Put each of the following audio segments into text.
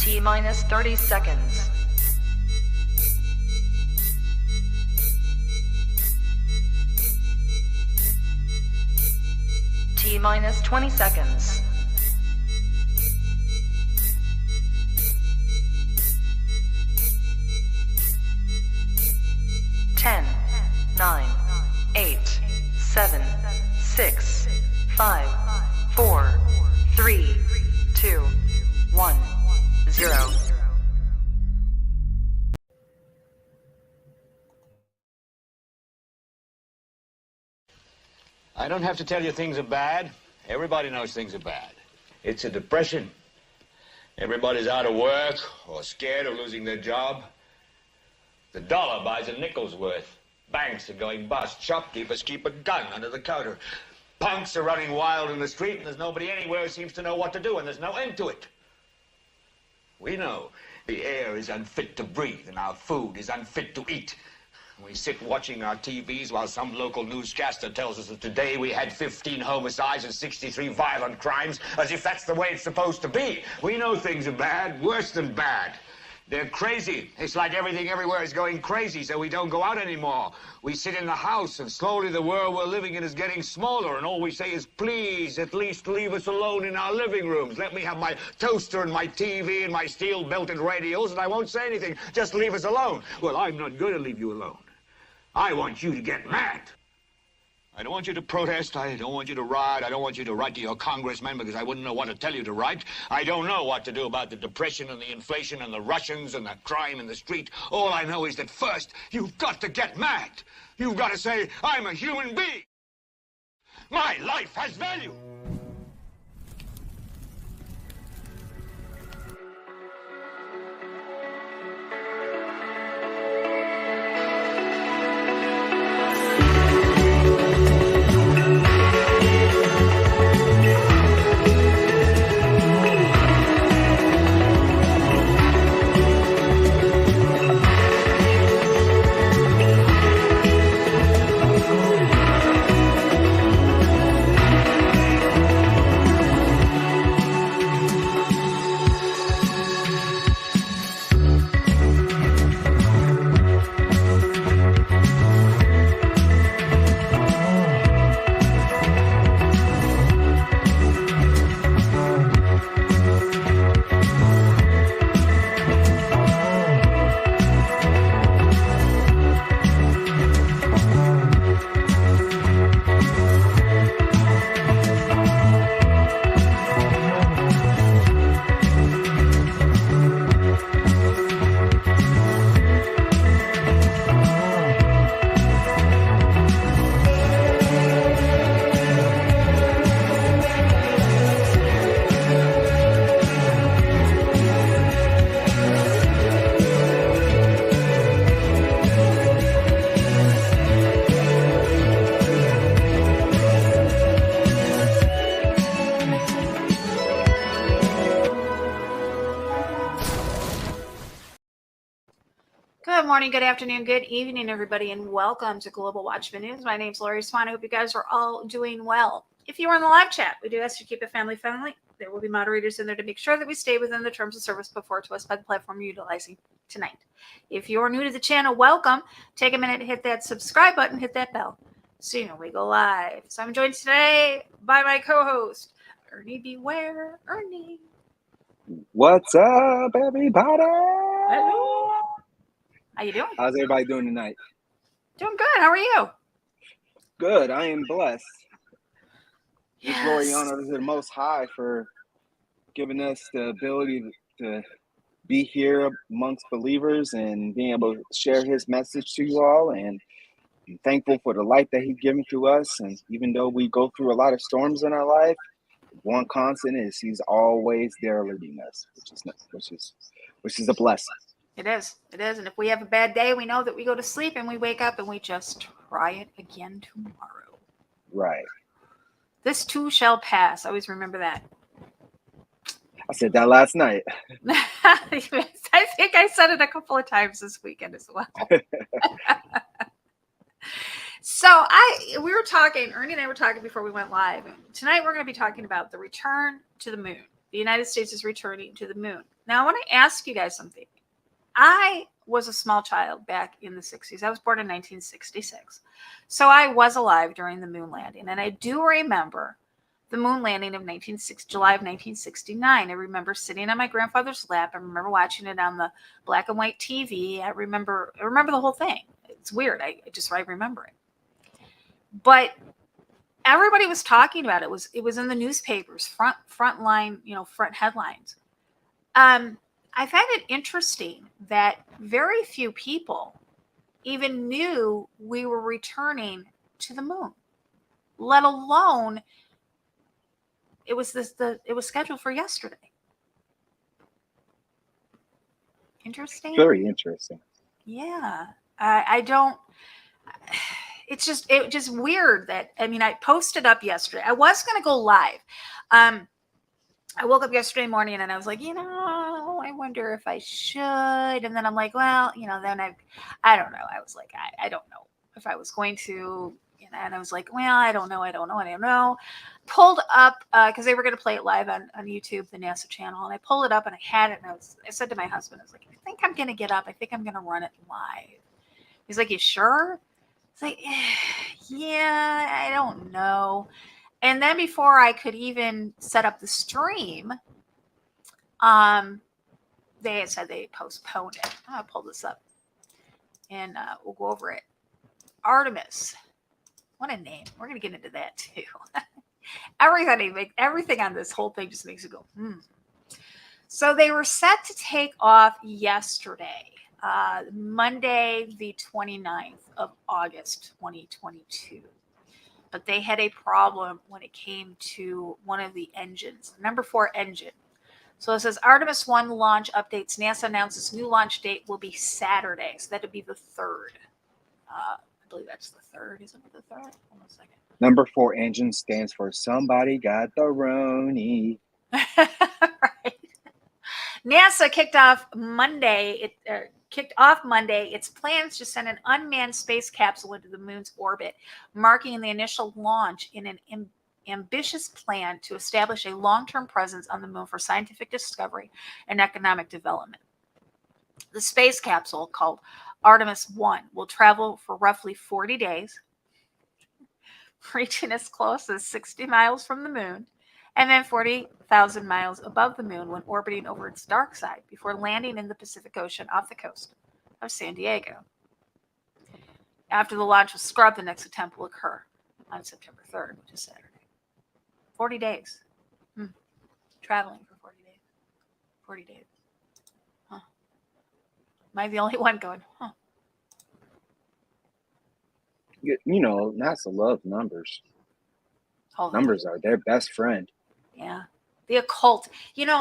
T minus 30 seconds. T minus 20 seconds. 10, 9, 8, 7, 6, 5, 4, 3, 2, 1, 0. I don't have to tell you things are bad. Everybody knows things are bad. It's a depression. Everybody's out of work or scared of losing their job. The dollar buys a nickel's worth. Banks are going bust. Shopkeepers keep a gun under the counter. Punks are running wild in the street, and there's nobody anywhere who seems to know what to do, and there's no end to it. We know the air is unfit to breathe, and our food is unfit to eat. We sit watching our TVs while some local newscaster tells us that today we had 15 homicides and 63 violent crimes, as if that's the way it's supposed to be. We know things are bad, worse than bad. They're crazy. It's like everything everywhere is going crazy, so we don't go out anymore. We sit in the house, and slowly the world we're living in is getting smaller, and all we say is, please, at least leave us alone in our living rooms. Let me have my toaster and my TV and my steel-belted radios, and I won't say anything. Just leave us alone. Well, I'm not going to leave you alone. I want you to get mad. I don't want you to protest. I don't want you to riot. I don't want you to write to your congressman because I wouldn't know what to tell you to write. I don't know what to do about the depression and the inflation and the Russians and the crime in the street. All I know is that first, you've got to get mad. You've got to say, I'm a human being. My life has value. Good morning, good afternoon, good evening, everybody, and welcome to Global Watchman News. My name's Lori Swan. I hope you guys are all doing well. If you are in the live chat, we do ask you to keep it family friendly. There will be moderators in there to make sure that we stay within the terms of service put forward to us by the platform you're utilizing tonight. If you're new to the channel, welcome. Take a minute, hit that subscribe button, hit that bell so you know we go live. So I'm joined today by my co-host, Ernie Beware. Ernie. What's up, everybody? Hello. How you doing? How's everybody doing tonight? Doing good. How are you? Good. I am blessed. Yes. Just glory and honor to the Most High for giving us the ability to be here amongst believers and being able to share His message to you all. And I'm thankful for the light that He's given to us. And even though we go through a lot of storms in our life, one constant is He's always there leading us, which is a blessing. It is. It is. And if we have a bad day, we know that we go to sleep and we wake up and we just try it again tomorrow. Right. This too shall pass. Always remember that. I said that last night. I think I said it a couple of times this weekend as well. So we were talking, Ernie and I were talking before we went live. Tonight we're going to be talking about the return to the moon. the United States is returning to the moon. Now, I want to ask you guys something. I was a small child back in the 60s. I was born in 1966. So I was alive during the moon landing. And I do remember the moon landing of July of 1969. I remember sitting on my grandfather's lap. I remember watching it on the black and white TV. I remember the whole thing. It's weird. I remember it. But everybody was talking about it. It was in the newspapers, front line, front headlines. I find it interesting that very few people even knew we were returning to the moon, let alone it was scheduled for yesterday. Interesting. Very interesting. Yeah. I don't. It's just weird that, I posted up yesterday. I was going to go live. I woke up yesterday morning and I was like, I wonder if I should. And then I'm like, well, then I don't know. I was like, I don't know if I was going to, and I was like, well, I don't know. Pulled up, because they were going to play it live on YouTube, the NASA channel. And I pulled it up and I had it. And I said to my husband, I was like, I think I'm going to get up. I think I'm going to run it live. He's like, you sure? It's like, yeah, I don't know. And then before I could even set up the stream, they had said they postponed it. I'm going to pull this up and we'll go over it. Artemis. What a name. We're going to get into that too. Everything on this whole thing just makes you go, So they were set to take off yesterday, Monday, the 29th of August, 2022. But they had a problem when it came to one of the engines, number 4 engine. So it says Artemis I launch updates. NASA announces new launch date will be Saturday. So that would be the 3rd. I believe that's the 3rd. Isn't it the 3rd? Hold on a second. Number 4 engine stands for somebody got the Roni. Right. NASA kicked off Monday its plans to send an unmanned space capsule into the moon's orbit, marking the initial launch in an ambitious plan to establish a long-term presence on the moon for scientific discovery and economic development. The space capsule, called Artemis I, will travel for roughly 40 days, reaching as close as 60 miles from the moon, and then 40,000 miles above the moon when orbiting over its dark side before landing in the Pacific Ocean off the coast of San Diego. After the launch was scrubbed, the next attempt will occur on September 3rd, which is Saturday. 40 days. Traveling for 40 days. 40 days. Huh. Am I the only one going, huh? NASA loves numbers. Numbers are their best friend. Yeah. The occult. We're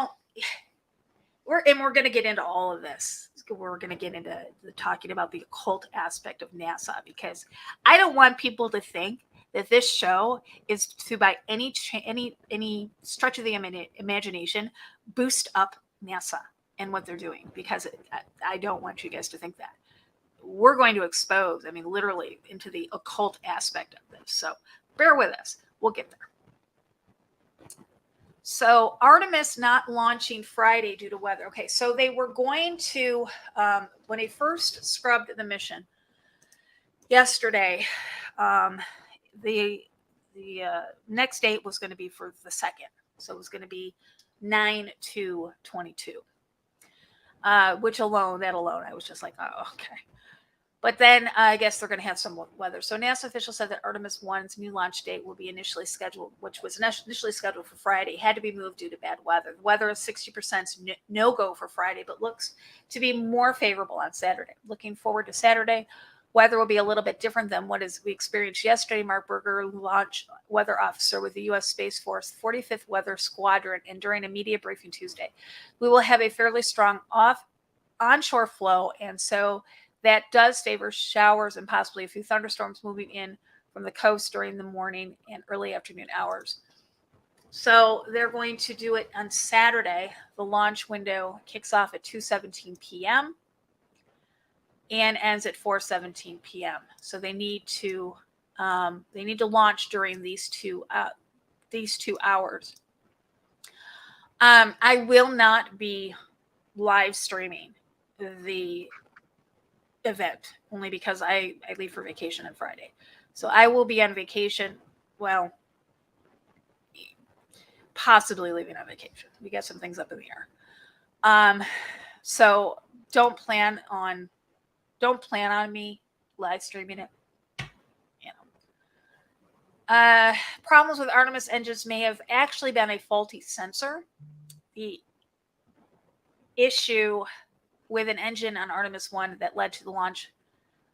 going to get into all of this. We're going to get into talking about the occult aspect of NASA, because I don't want people to think that this show is to, by any stretch of the imagination, boost up NASA and what they're doing, because I don't want you guys to think that. We're going to expose, literally, into the occult aspect of this. So bear with us. We'll get there. So Artemis not launching Friday due to weather. Okay, so they were going to, when they first scrubbed the mission yesterday, the next date was going to be for the 2nd. So it was going to be 9/2/22, which alone, I was just like, oh, okay. But then I guess they're going to have some weather. So NASA officials said that Artemis I's new launch date will be initially scheduled, which was initially scheduled for Friday, had to be moved due to bad weather. The weather is 60% no-go for Friday, but looks to be more favorable on Saturday. Looking forward to Saturday. Weather will be a little bit different than what we experienced yesterday. Mark Berger, launch weather officer with the U.S. Space Force 45th Weather Squadron, and during a media briefing Tuesday, we will have a fairly strong onshore flow, and so that does favor showers and possibly a few thunderstorms moving in from the coast during the morning and early afternoon hours. So they're going to do it on Saturday. The launch window kicks off at 2:17 p.m. and ends at 4:17 p.m. So they need to launch during these two hours. I will not be live streaming the event only because I leave for vacation on Friday. So I will be on vacation. Well, possibly leaving on vacation. We got some things up in the air. So don't plan on me live streaming it. You know. Problems with Artemis engines may have actually been a faulty sensor. The issue with an engine on Artemis I that led to the launch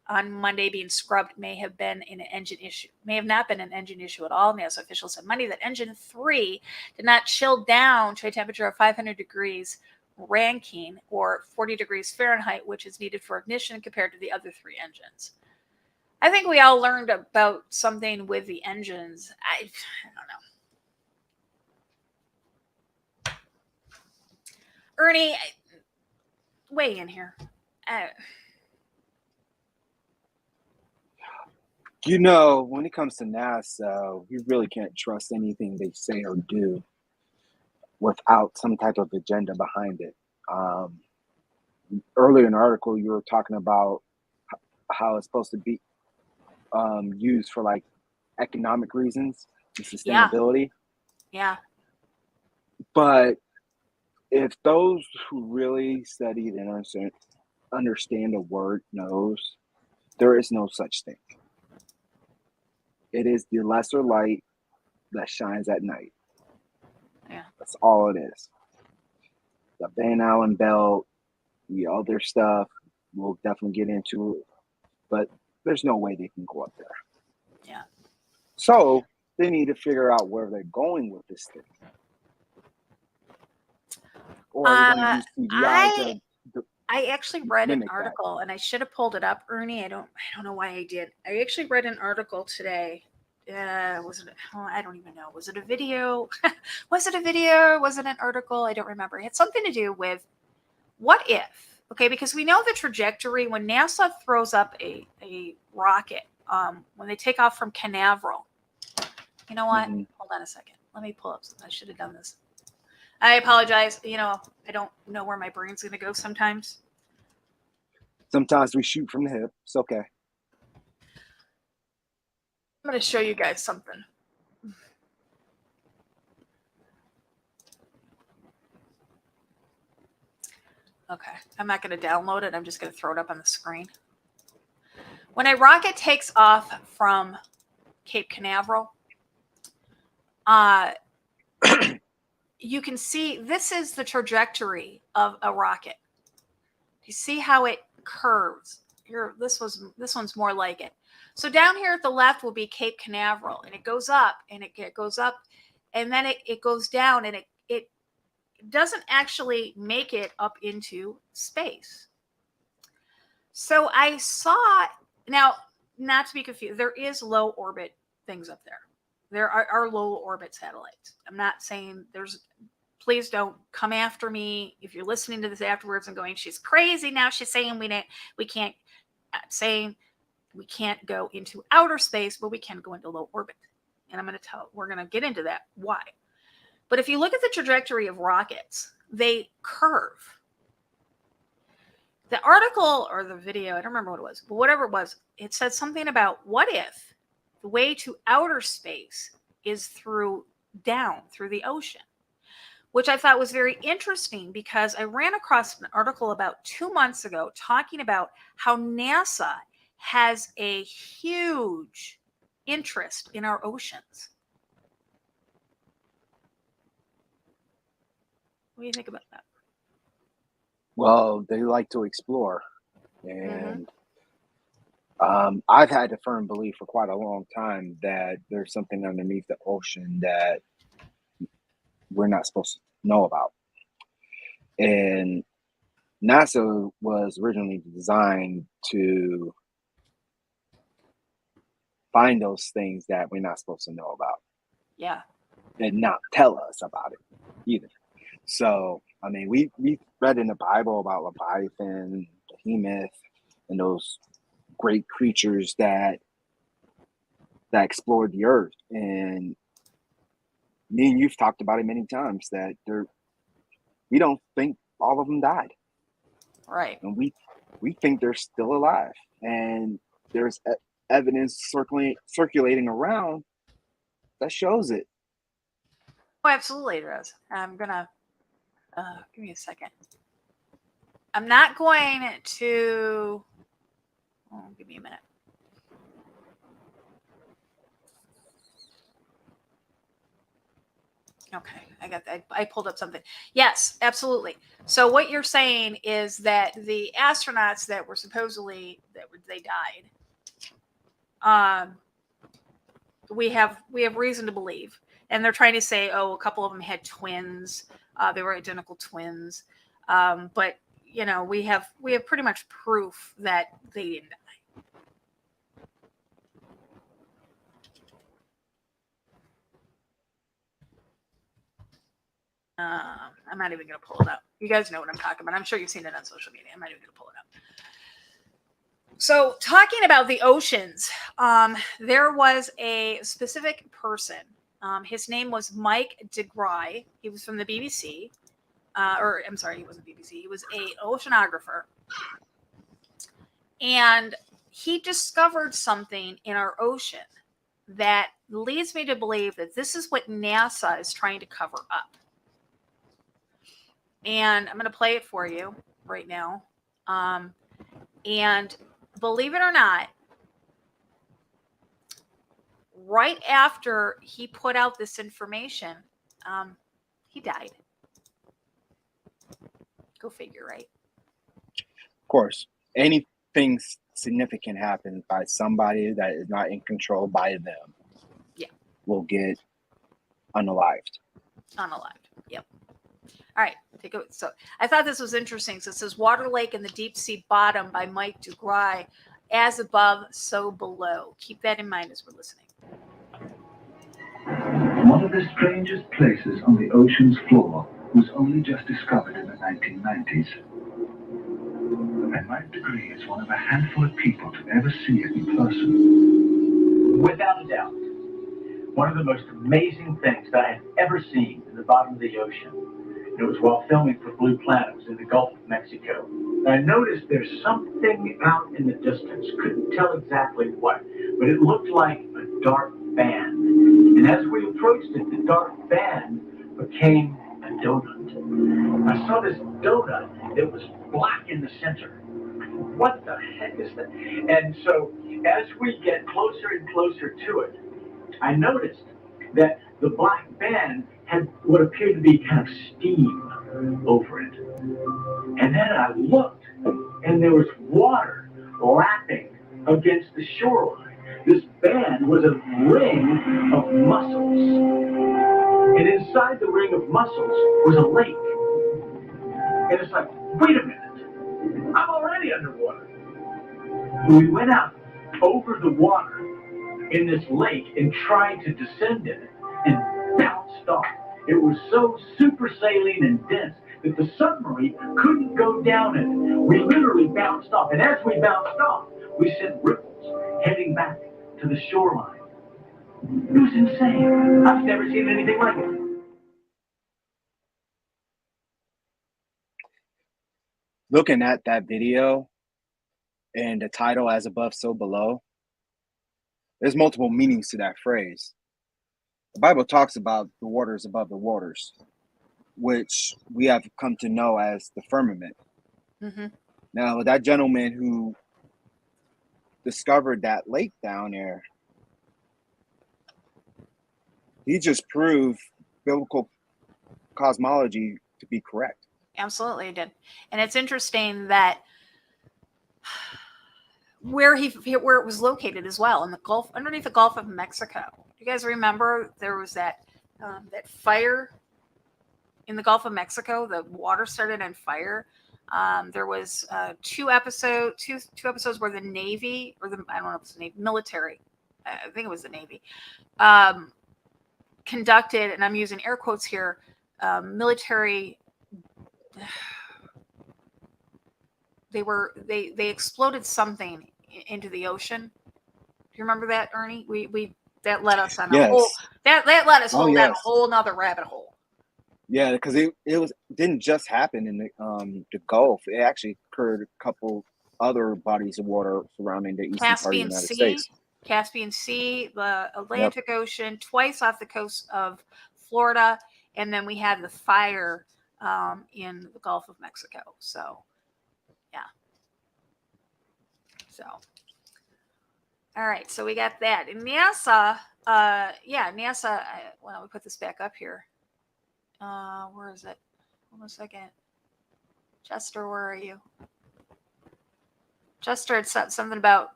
on Monday being scrubbed may have been an engine issue. May have not been an engine issue at all. NASA officials said Monday that engine 3 did not chill down to a temperature of 500 degrees Rankine or 40 degrees Fahrenheit, which is needed for ignition compared to the other 3 engines. I think we all learned about something with the engines. I don't know. Ernie, weigh in here. You know, when it comes to NASA, we really can't trust anything they say or do without some type of agenda behind it. Earlier in the article, you were talking about how it's supposed to be used for like economic reasons and sustainability. Yeah. But if those who really study and understand a word knows, there is no such thing. It is the lesser light that shines at night. Yeah. That's all it is. The Van Allen belt, the other stuff, we'll definitely get into it. But there's no way they can go up there. Yeah. So they need to figure out where they're going with this thing. Or are they going to use CGI I actually read an mimic that? article, and I should have pulled it up, Ernie. I don't know why I did. I actually read an article today. Was it? Oh, I don't even know. Was it a video? Was it a video? Was it an article? I don't remember. It had something to do with what if? Okay, because we know the trajectory when NASA throws up a rocket, when they take off from Canaveral. You know what? Mm-hmm. Hold on a second. Let me pull up. I should have done this. I apologize. You know, I don't know where my brain's going to go sometimes. Sometimes we shoot from the hip. It's okay. I'm going to show you guys something. Okay. I'm not going to download it. I'm just going to throw it up on the screen. When a rocket takes off from Cape Canaveral, you can see this is the trajectory of a rocket. You see how it curves. Here, this one's more like it. So down here at the left will be Cape Canaveral, and it goes up, and it goes up, and then it goes down, and it doesn't actually make it up into space. So I saw, now, not to be confused, there is low orbit things up there. There are low orbit satellites. I'm not saying please don't come after me if you're listening to this afterwards and going, she's crazy now. She's saying we can't go into outer space, but we can go into low orbit. And we're going to get into that. Why? But if you look at the trajectory of rockets, they curve. The article or the video, I don't remember what it was, but whatever it was, it said something about what if the way to outer space is through the ocean, which I thought was very interesting because I ran across an article about 2 months ago talking about how NASA has a huge interest in our oceans. What do you think about that? Well, they like to explore. And I've had a firm belief for quite a long time that there's something underneath the ocean that we're not supposed to know about. And NASA was originally designed to find those things that we're not supposed to know about. Yeah. And not tell us about it either. So, I mean, we read in the Bible about Leviathan, Behemoth, and those great creatures that explored the earth. And me and you've talked about it many times that we don't think all of them died. Right. And we think they're still alive. And there's evidence circulating around that shows it. Oh, absolutely there is. I'm gonna give me a second. I'm not going to give me a minute. Okay, I pulled up something. Yes, absolutely. So what you're saying is that the astronauts that were supposedly they died, we have reason to believe, and they're trying to say, oh, a couple of them had twins. They were identical twins, but we have pretty much proof that they didn't die. I'm not even going to pull it up. You guys know what I'm talking about. I'm sure you've seen it on social media. I'm not even going to pull it up. So talking about the oceans, there was a specific person. His name was Mike DeGry. He was from the BBC. Or I'm sorry, he wasn't BBC. He was an oceanographer. And he discovered something in our ocean that leads me to believe that this is what NASA is trying to cover up. And I'm going to play it for you right now. And believe it or not, right after he put out this information, he died. Go figure, right? Of course, anything significant happens by somebody that is not in control by them. Yeah. Will get unalived. Unalived. Yep. All right. So I thought this was interesting. So it says Water Lake in the Deep Sea Bottom by Mike DeGry. As above, so below. Keep that in mind as we're listening. One of the strangest places on the ocean's floor was only just discovered in the 1990s. And Mike DeGry is one of a handful of people to ever see it in person. Without a doubt, one of the most amazing things that I have ever seen in the bottom of the ocean. And it was while filming for Blue Planet. It was in the Gulf of Mexico. And I noticed there's something out in the distance. Couldn't tell exactly what, but it looked like a dark band. And as we approached it, the dark band became a donut. I saw this donut that was black in the center. What the heck is that? And so as we get closer and closer to it, I noticed that the black band had what appeared to be kind of steam over it. And then I looked, and there was water lapping against the shoreline. This band was a ring of mussels. And inside the ring of mussels was a lake. And it's like, wait a minute, I'm already underwater. We went out over the water in this lake and tried to descend in it and bounced off. It was so super saline and dense that the submarine couldn't go down in it. We literally bounced off. And as we bounced off, we sent ripples heading back to the shoreline. It was insane. I've never seen anything like it. Looking at that video and the title As Above, So Below, there's multiple meanings to that phrase. The Bible talks about the waters above the waters, which we have come to know as the firmament. Mm-hmm. Now, that gentleman who discovered that lake down there, he just proved biblical cosmology to be correct. Absolutely, it did. And it's interesting that where it was located as well, in the Gulf, underneath the Gulf of Mexico. You guys remember there was that fire in the Gulf of Mexico? The water started on fire. There was two episodes where the Navy, or I don't know if it's the Navy, military, I think it was the Navy, conducted, and I'm using air quotes here, military. They exploded something into the ocean. Do you remember that, Ernie? That led us on a whole that led us on a whole nother rabbit hole. Yeah, because it didn't just happen in the Gulf. It actually occurred a couple other bodies of water surrounding the eastern part of the Caspian United Sea, States. the Yep. Atlantic Ocean, twice off the coast of Florida, and then we had the fire in the Gulf of Mexico. So, yeah. So, all right. So we got that. And NASA, NASA. Well, we put this back up here. Where is it? Hold on a second. Chester, where are you? Chester had said something about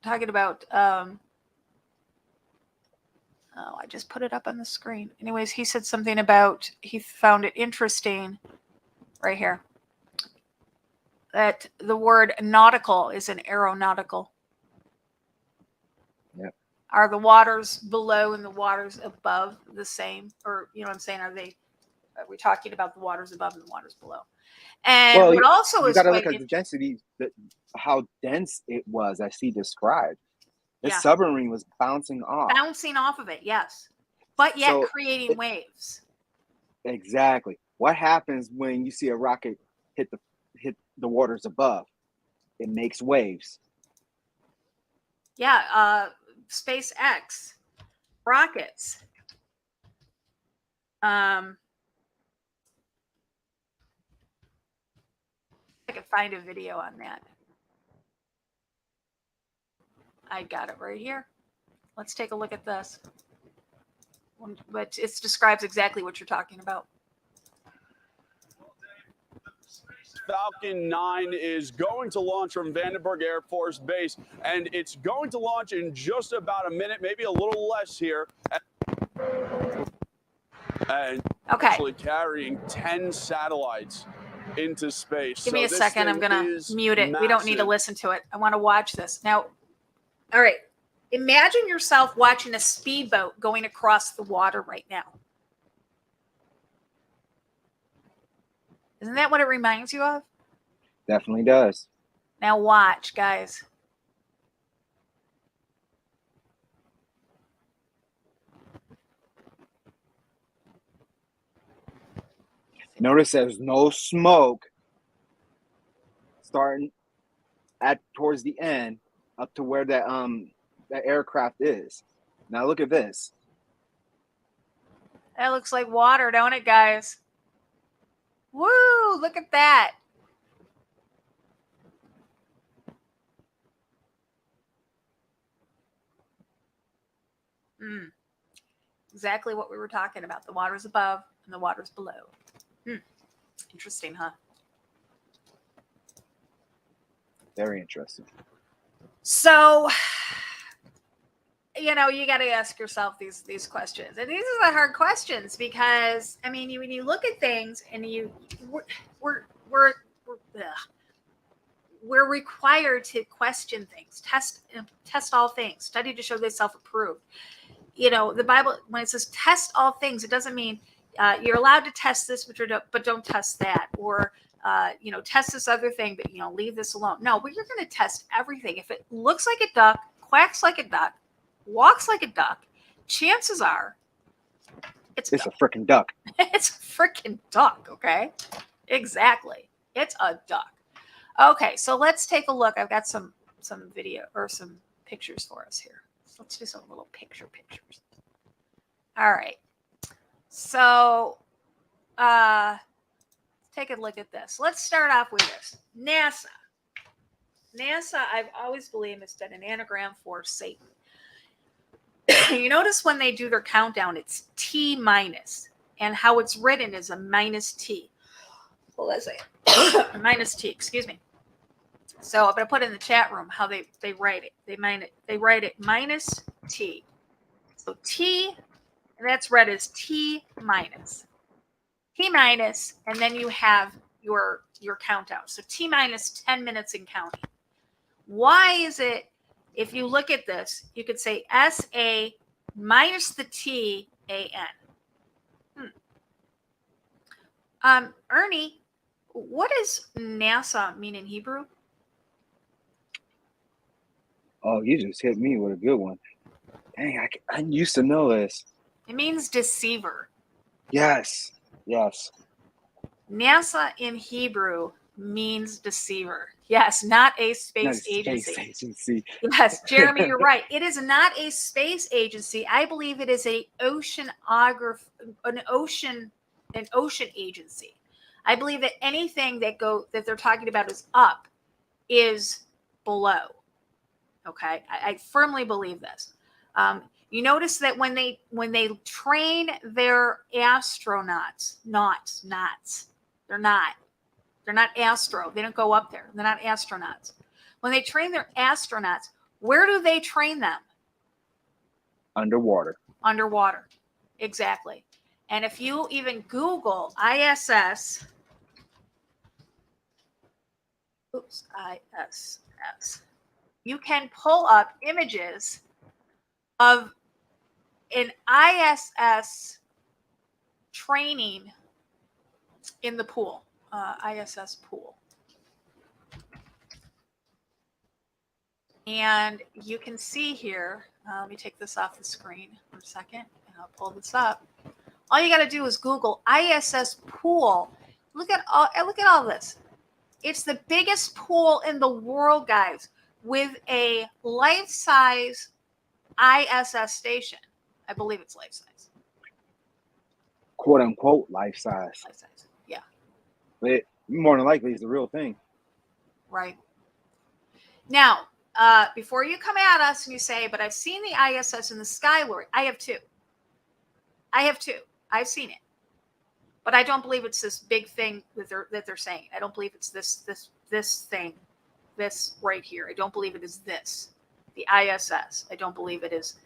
talking about. Oh, I just put it up on the screen. Anyways, he said something about he found it interesting right here that the word nautical is an aeronautical. Yep. Are the waters below and the waters above the same? Or, you know what I'm saying? Are we talking about the waters above and the waters below? And Well, what also you is got to look quite at the density, how dense it was, as he described. The yeah, submarine was bouncing off. bouncing off of it, yes, but yet So creating waves. exactly. What happens when you see a rocket hit the waters above? It makes waves. Yeah, SpaceX rockets. I can find a video on that. I got it right here. Let's take a look at this. But it describes exactly what you're talking about. Falcon 9 is going to launch from Vandenberg Air Force Base, and it's going to launch in just about a minute, maybe a little less here. And Okay. actually carrying 10 satellites into space. Give me a second. I'm going to mute it. We don't need to listen to it. I want to watch this. Now, all right. Imagine yourself watching a speedboat going across the water right now. Isn't that what it reminds you of? Definitely does. Now watch, guys. Notice there's no smoke starting at towards the end up to where that aircraft is. Now look at this. That looks like water, don't it, guys? Woo! Look at that. Exactly what we were talking about. The waters above and the waters below. Interesting, huh? Very interesting. So, you got to ask yourself these questions, and these are the hard questions because I mean, when you look at things, and we're required to question things, test all things, study to show they self-approved. The Bible, when it says test all things, it doesn't mean you're allowed to test this, but don't test that, or test this other thing, but leave this alone. No, but you're going to test everything. If it looks like a duck, quacks like a duck, walks like a duck, chances are it's a freaking duck. It's a freaking duck. Okay, exactly. It's a duck. Okay, so let's take a look. I've got some video or some pictures for us here. Let's do some little pictures. All right. So take a look at this. Let's start off with this. NASA, I've always believed it's done an anagram for Satan. You notice when they do their countdown, it's T minus, and how it's written is a minus T. Well, let's say minus T, excuse me. So I'm going to put in the chat room how they write it. They write it minus T. So T, and that's read as T minus. T minus, and then you have your countdown. So T minus 10 minutes in counting. Why is it, if you look at this, you could say SA minus the T AN. Ernie, what does NASA mean in Hebrew? Oh, you just hit me with a good one. Dang, I used to know this. It means deceiver. Yes. Yes. NASA in Hebrew means deceiver. Yes, not a Not a space space agency. agency. Yes, Jeremy, you're right. It is not a space agency. I believe it is an ocean agency. I believe that anything that they're talking about is up is below. Okay, I firmly believe this. You notice that when they train their astronauts, they're not astro. They don't go up there. They're not astronauts. When they train their astronauts, where do they train them? Underwater. Underwater. Exactly. And if you even Google ISS, you can pull up images of an ISS training in the pool, ISS pool. And you can see here, let me take this off the screen for a second, and I'll pull this up. All you got to do is Google ISS pool. Look at all this. It's the biggest pool in the world, guys, with a life-size ISS station. I believe it's life-size. Quote unquote life size. Life-size, yeah. But more than likely, it's the real thing. Right. Now, before you come at us and you say, but I've seen the ISS in the sky, Lori. I have too. I've seen it. But I don't believe it's this big thing that they're saying. I don't believe it's this thing, this right here. I don't believe it is this, the ISS. I don't believe it is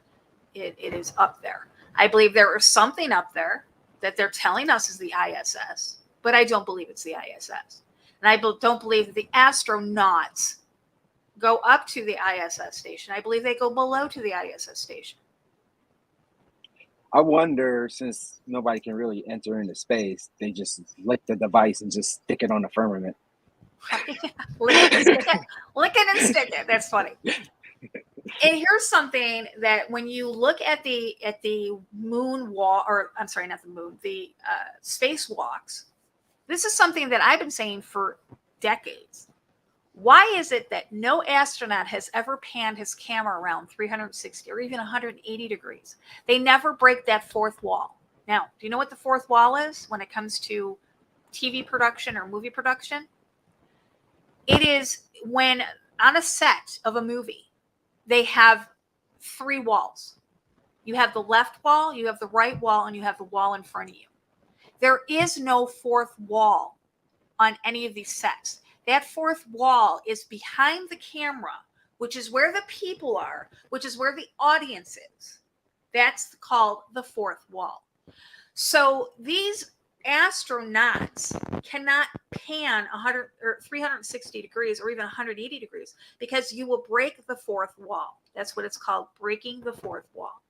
up there. I believe there is something up there that they're telling us is the ISS, but I don't believe it's the ISS. And I don't believe that the astronauts go up to the ISS station. I believe they go below to the ISS station. I wonder, since nobody can really enter into space, they just lick the device and just stick it on the firmament. Lick it and stick it. That's funny. And here's something that when you look at the moon wall, or I'm sorry, not the moon, the spacewalks, this is something that I've been saying for decades. Why is it that no astronaut has ever panned his camera around 360 or even 180 degrees? They never break that fourth wall. Now, do you know what the fourth wall is when it comes to TV production or movie production? It is when on a set of a movie, they have three walls. You have the left wall, you have the right wall, and you have the wall in front of you. There is no fourth wall on any of these sets. That fourth wall is behind the camera, which is where the people are, which is where the audience is. That's called the fourth wall. So these astronauts cannot pan 100 or 360 degrees or even 180 degrees because you will break the fourth wall. That's what it's called, breaking the fourth wall.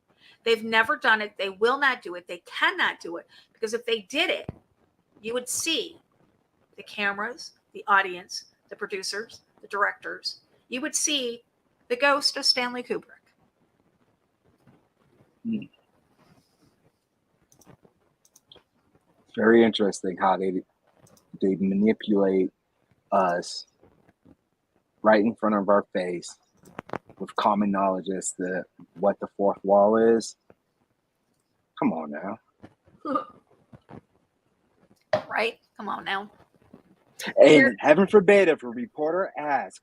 They've never done it. They will not do it. They cannot do it because if they did it, you would see the cameras, the audience, the producers, the directors. You would see the ghost of Stanley Kubrick. Very interesting how they manipulate us right in front of our face with common knowledge as to what the fourth wall is. Come on now. Right? Come on now. And heaven forbid if a reporter asks,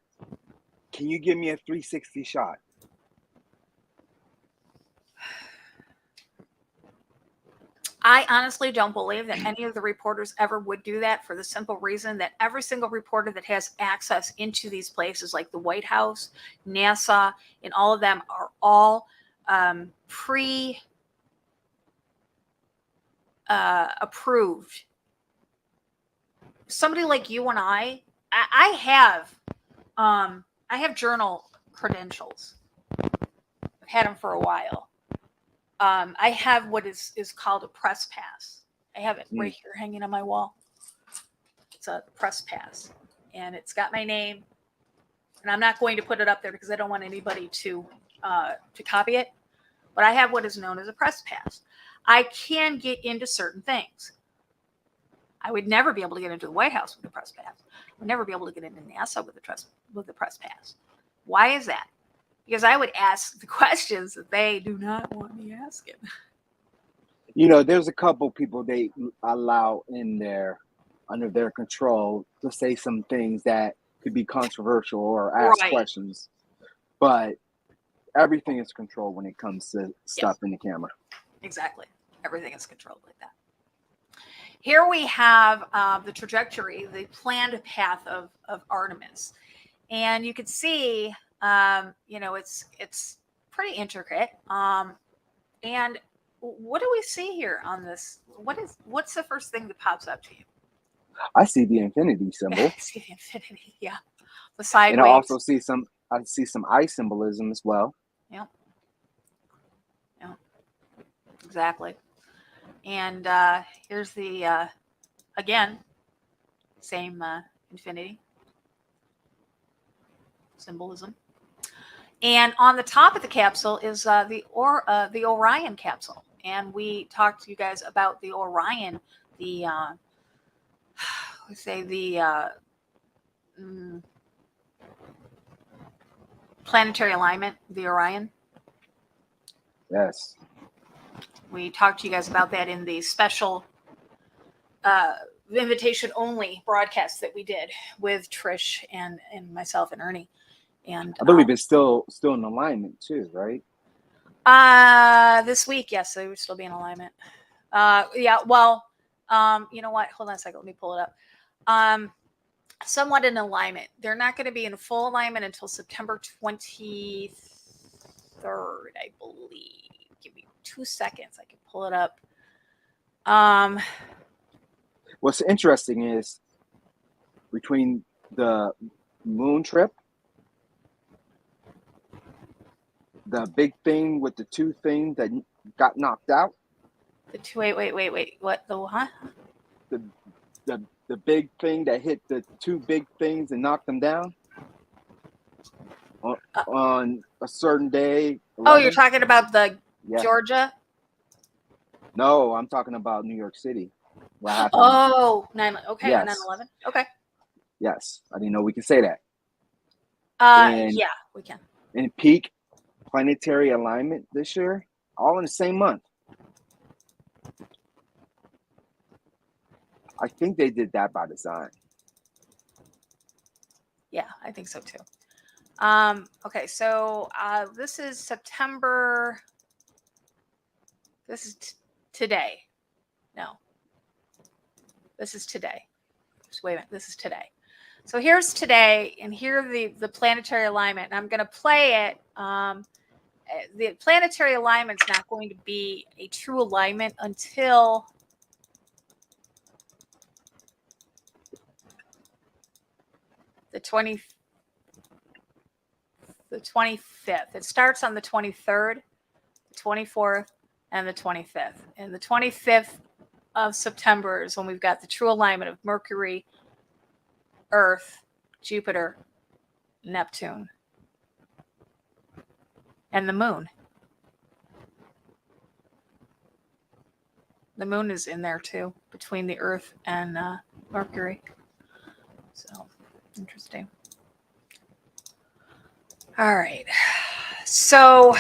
can you give me a 360 shot? I honestly don't believe that any of the reporters ever would do that for the simple reason that every single reporter that has access into these places like the White House, NASA, and all of them are all approved. Somebody like you and I have journal credentials. I've had them for a while. I have what is called a press pass. I have it right here hanging on my wall. It's a press pass, and it's got my name. And I'm not going to put it up there because I don't want anybody to copy it. But I have what is known as a press pass. I can get into certain things. I would never be able to get into the White House with a press pass. I would never be able to get into NASA with a press pass. Why is that? Because I would ask the questions that they do not want me asking. You know, there's a couple people they allow in there under their control to say some things that could be controversial or ask Right. questions, but everything is controlled when it comes to stuff in the camera. Exactly. Everything is controlled like that. Here we have the trajectory, the planned path of Artemis. And you can see, you know, it's pretty intricate. And what do we see here on this? What's the first thing that pops up to you? I see the infinity symbol. I see the infinity, yeah. The sideways. And I also see some eye symbolism as well. Yep. Yep. Exactly. And here's the again, same infinity symbolism. And on the top of the capsule is the Orion capsule. And we talked to you guys about the Orion, the planetary alignment, the Orion. Yes. We talked to you guys about that in the special invitation only broadcast that we did with Trish and myself and Ernie. And I believe it's still in alignment too, right? This week, yes, they would still be in alignment. Yeah, well, you know what? Hold on a second. Let me pull it up. Somewhat in alignment. They're not going to be in full alignment until September 23rd, I believe. Give me 2 seconds. I can pull it up. What's interesting is between the moon trip, the big thing with the two things that got knocked out. The two, wait. What? The huh? The big thing that hit the two big things and knocked them down on a certain day. 11. Oh, you're talking about the Yeah. Georgia? No, I'm talking about New York City. What happened? Oh, 9/11. Okay, Yes. 9/11. Okay. Yes, I didn't know we could say that. Yeah, we can. In peak planetary alignment this year, all in the same month. I think they did that by design. Yeah, I think so too. Okay, so this is September. This is today. No. This is today. Just wait a minute. This is today. So here's today, and here the planetary alignment. And I'm going to play it. The planetary alignment's not going to be a true alignment until the 25th. It starts on the 23rd, the 24th, and the 25th. And the 25th of September is when we've got the true alignment of Mercury, Earth, Jupiter, Neptune, and the moon. The moon is in there too, between the Earth and Mercury. So, interesting. All right. So,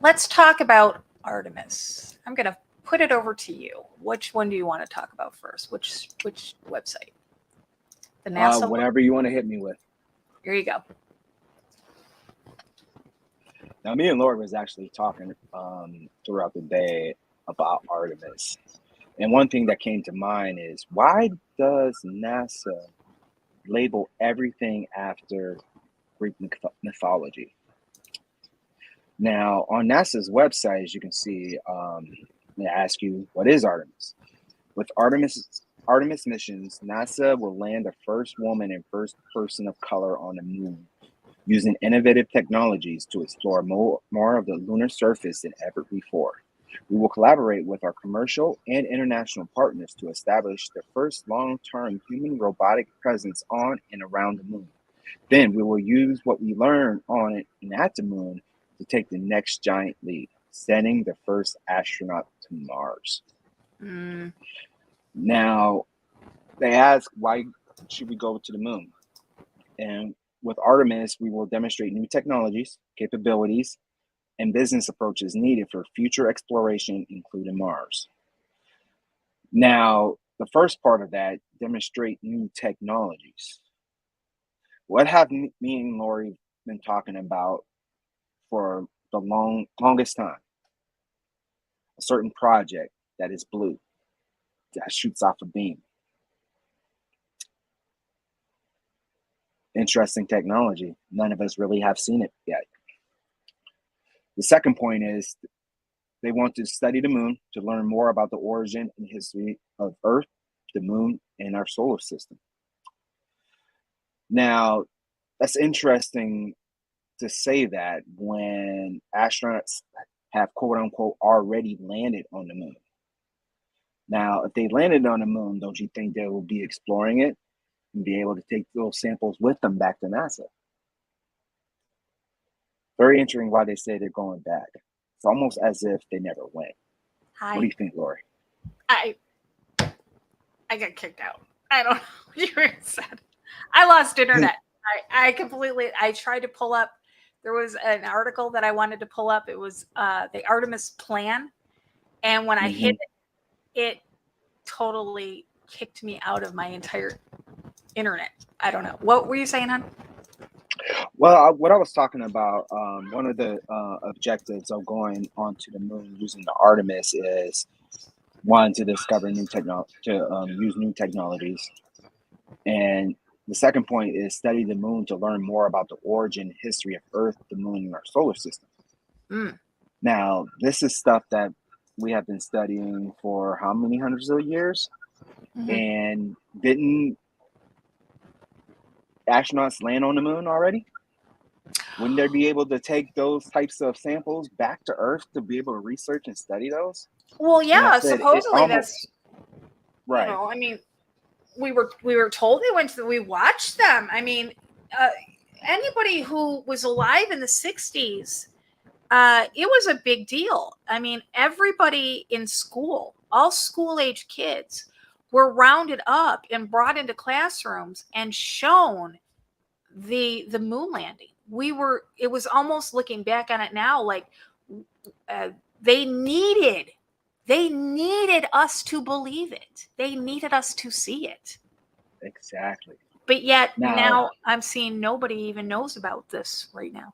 let's talk about Artemis. I'm going to put it over to you. Which one do you want to talk about first? Which website? The NASA whatever you want to hit me with. Here you go. Now, me and Laura was actually talking throughout the day about Artemis. And one thing that came to mind is, why does NASA label everything after Greek mythology? Now, on NASA's website, as you can see, they ask you, what is Artemis? With Artemis missions, NASA will land the first woman and first person of color on the moon, using innovative technologies to explore more of the lunar surface than ever before. We will collaborate with our commercial and international partners to establish the first long-term human robotic presence on and around the moon. Then we will use what we learn on and at the moon to take the next giant leap, sending the first astronaut to Mars. Now, they ask, why should we go to the moon? And with Artemis, we will demonstrate new technologies, capabilities, and business approaches needed for future exploration, including Mars. Now, the first part of that, demonstrate new technologies. What have me and Lori been talking about for the longest time? A certain project that is blue, that shoots off a beam. Interesting technology. None of us really have seen it yet. The second point is they want to study the moon to learn more about the origin and history of Earth, the moon, and our solar system. Now, that's interesting to say that when astronauts have quote unquote already landed on the moon. Now, if they landed on the moon, don't you think they will be exploring it and be able to take those samples with them back to NASA? Very interesting why they say they're going back. It's almost as if they never went. What do you think, Lori? I got kicked out. I don't know what you said. I lost internet. I tried to pull up. There was an article that I wanted to pull up. It was the Artemis plan. And when I hit it totally kicked me out of my entire internet. I don't know. What were you saying, hon? Well, what I was talking about, one of the objectives of going onto the moon using the Artemis is one, to discover new technology, to use new technologies, and the second point is study the moon to learn more about the origin and history of Earth, the moon, and our solar system. Now, this is stuff that we have been studying for how many hundreds of years? And didn't astronauts land on the moon already? Wouldn't they be able to take those types of samples back to Earth to be able to research and study those? Well, yeah, supposedly that's right. You know, I mean, we were told they went to. We watched them. I mean, anybody who was alive in the 60s, it was a big deal. I mean, everybody in school, all school-age kids, were rounded up and brought into classrooms and shown the moon landing. It was almost, looking back on it now, like they needed us to believe it. They needed us to see it. Exactly. But yet now I'm seeing nobody even knows about this right now.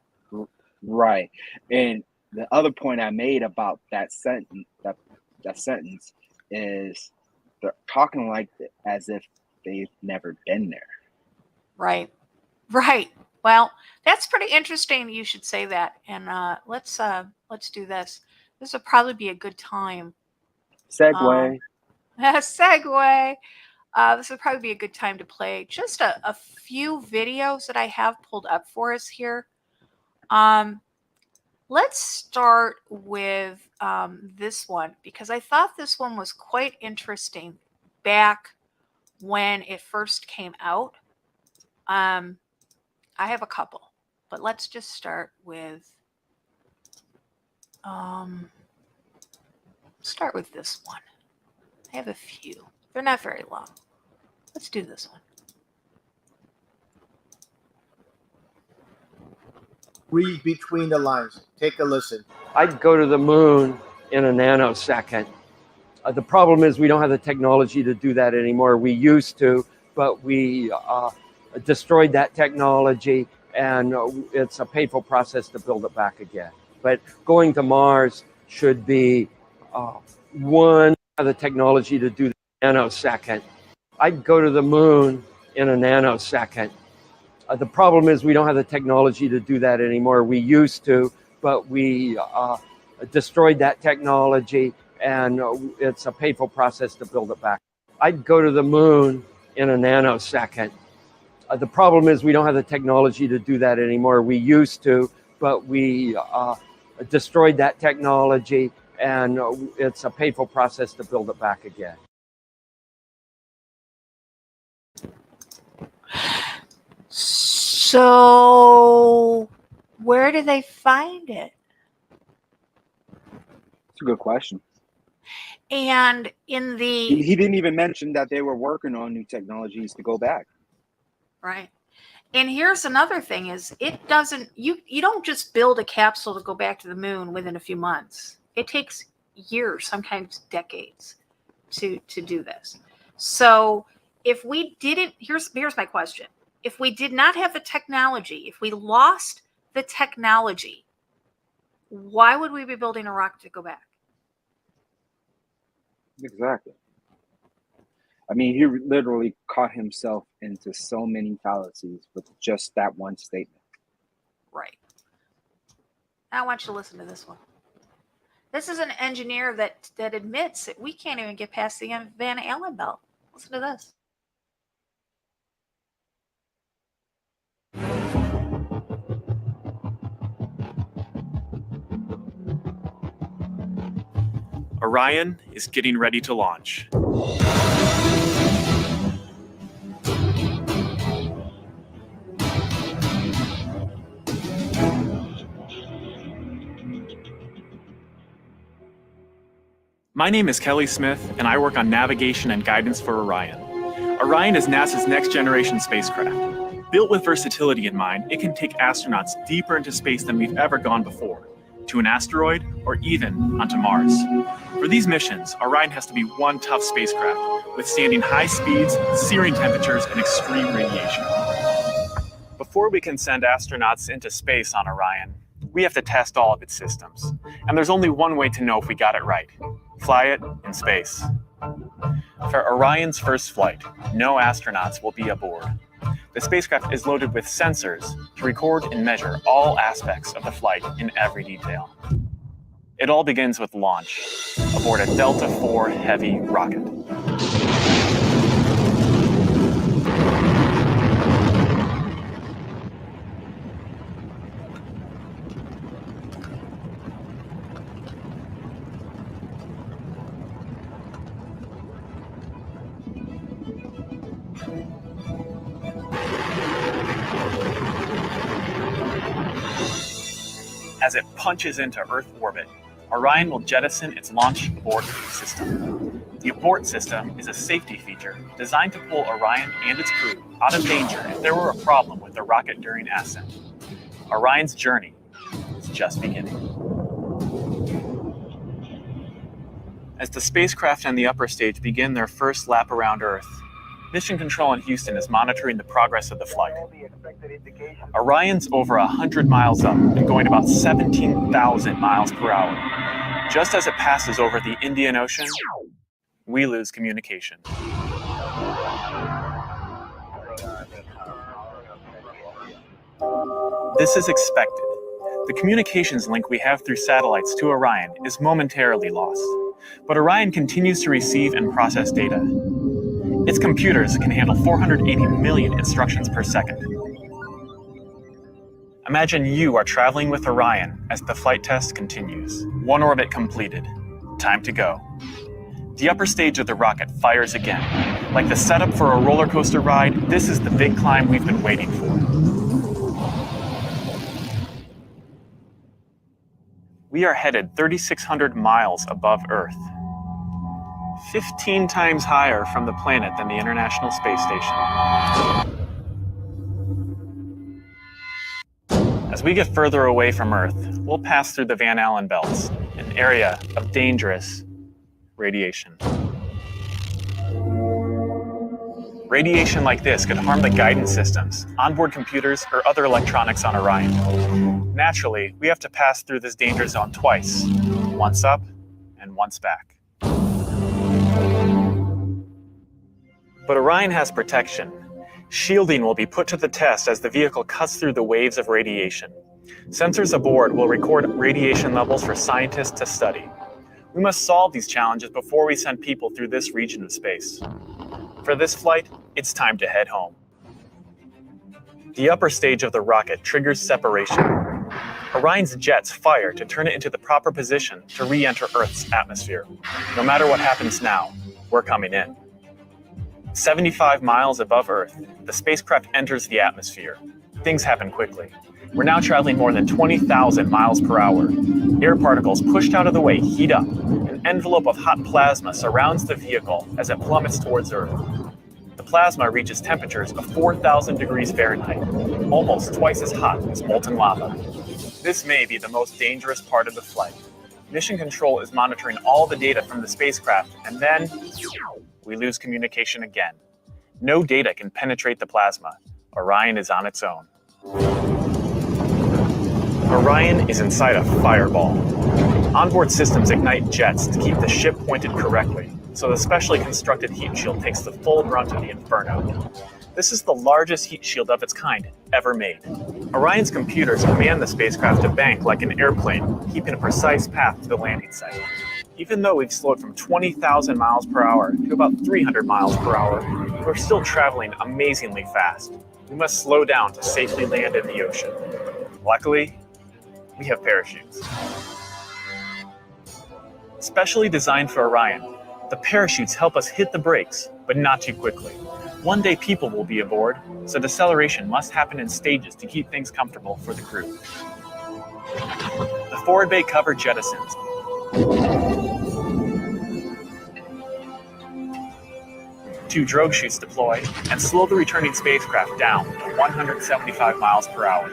Right. And the other point I made about that sentence, that sentence is they're talking like as if they've never been there. Right. Well, that's pretty interesting. You should say that. And let's do this. This would probably be a good time. Segue. Segue. This would probably be a good time to play just a few videos that I have pulled up for us here. Let's start with this one, because I thought this one was quite interesting back when it first came out. I have a couple, but let's just start with this one. I have a few. They're not very long. Let's do this one. Read between the lines. Take a listen. I'd go to the moon in a nanosecond. The problem is we don't have the technology to do that anymore. We used to, but we destroyed that technology, and it's a painful process to build it back again. But going to Mars should be one of the technology to do the nanosecond. I'd go to the moon in a nanosecond. The problem is we don't have the technology to do that anymore. We used to, but we destroyed that technology, and it's a painful process to build it back. I'd go to the moon in a nanosecond. The problem is we don't have the technology to do that anymore. We used to, but we destroyed that technology, and it's a painful process to build it back again. So, where do they find it? It's a good question. And in the He didn't even mention that they were working on new technologies to go back. right. And here's another thing is it doesn't you don't just build a capsule to go back to the moon within a few months. It takes years, sometimes decades to do this. So if we didn't here's my question. If we did not have the technology, if we lost the technology, why would we be building a rocket to go back? Exactly. I mean, he literally caught himself into so many fallacies with just that one statement. Right. Now I want you to listen to this one. This is an engineer that admits that we can't even get past the Van Allen belt. Listen to this. Orion is getting ready to launch. My name is Kelly Smith, and I work on navigation and guidance for Orion. Orion is NASA's next-generation spacecraft. Built with versatility in mind, it can take astronauts deeper into space than we've ever gone before, to an asteroid, or even onto Mars. For these missions, Orion has to be one tough spacecraft, withstanding high speeds, searing temperatures, and extreme radiation. Before we can send astronauts into space on Orion, we have to test all of its systems. And there's only one way to know if we got it right: fly it in space. For Orion's first flight, no astronauts will be aboard. The spacecraft is loaded with sensors to record and measure all aspects of the flight in every detail. It all begins with launch aboard a Delta IV Heavy rocket. As it punches into Earth orbit, Orion will jettison its launch abort system. The abort system is a safety feature designed to pull Orion and its crew out of danger if there were a problem with the rocket during ascent. Orion's journey is just beginning. As the spacecraft and the upper stage begin their first lap around Earth, Mission Control in Houston is monitoring the progress of the flight. Orion's over 100 miles up and going about 17,000 miles per hour. Just as it passes over the Indian Ocean, we lose communication. This is expected. The communications link we have through satellites to Orion is momentarily lost, but Orion continues to receive and process data. Its computers can handle 480 million instructions per second. Imagine you are traveling with Orion as the flight test continues. One orbit completed. Time to go. The upper stage of the rocket fires again. Like the setup for a roller coaster ride, this is the big climb we've been waiting for. We are headed 3,600 miles above Earth. 15 times higher from the planet than the International Space Station. As we get further away from Earth, we'll pass through the Van Allen belts, an area of dangerous radiation. Radiation like this could harm the guidance systems, onboard computers, or other electronics on Orion. Naturally, we have to pass through this danger zone twice, once up and once back. But Orion has protection. Shielding will be put to the test as the vehicle cuts through the waves of radiation. Sensors aboard will record radiation levels for scientists to study. We must solve these challenges before we send people through this region of space. For this flight, it's time to head home. The upper stage of the rocket triggers separation. Orion's jets fire to turn it into the proper position to re-enter Earth's atmosphere. No matter what happens now, we're coming in. 75 miles above Earth, the spacecraft enters the atmosphere. Things happen quickly. We're now traveling more than 20,000 miles per hour. Air particles pushed out of the way heat up. An envelope of hot plasma surrounds the vehicle as it plummets towards Earth. The plasma reaches temperatures of 4,000 degrees Fahrenheit, almost twice as hot as molten lava. This may be the most dangerous part of the flight. Mission Control is monitoring all the data from the spacecraft, and then we lose communication again. No data can penetrate the plasma. Orion is on its own. Orion is inside a fireball. Onboard systems ignite jets to keep the ship pointed correctly, so the specially constructed heat shield takes the full brunt of the inferno. This is the largest heat shield of its kind ever made. Orion's computers command the spacecraft to bank like an airplane, keeping a precise path to the landing site. Even though we've slowed from 20,000 miles per hour to about 300 miles per hour, we're still traveling amazingly fast. We must slow down to safely land in the ocean. Luckily, we have parachutes. Specially designed for Orion, the parachutes help us hit the brakes, but not too quickly. One day people will be aboard, so deceleration must happen in stages to keep things comfortable for the crew. The forward bay cover jettisons. Two drogue chutes deploy and slow the returning spacecraft down to 175 miles per hour.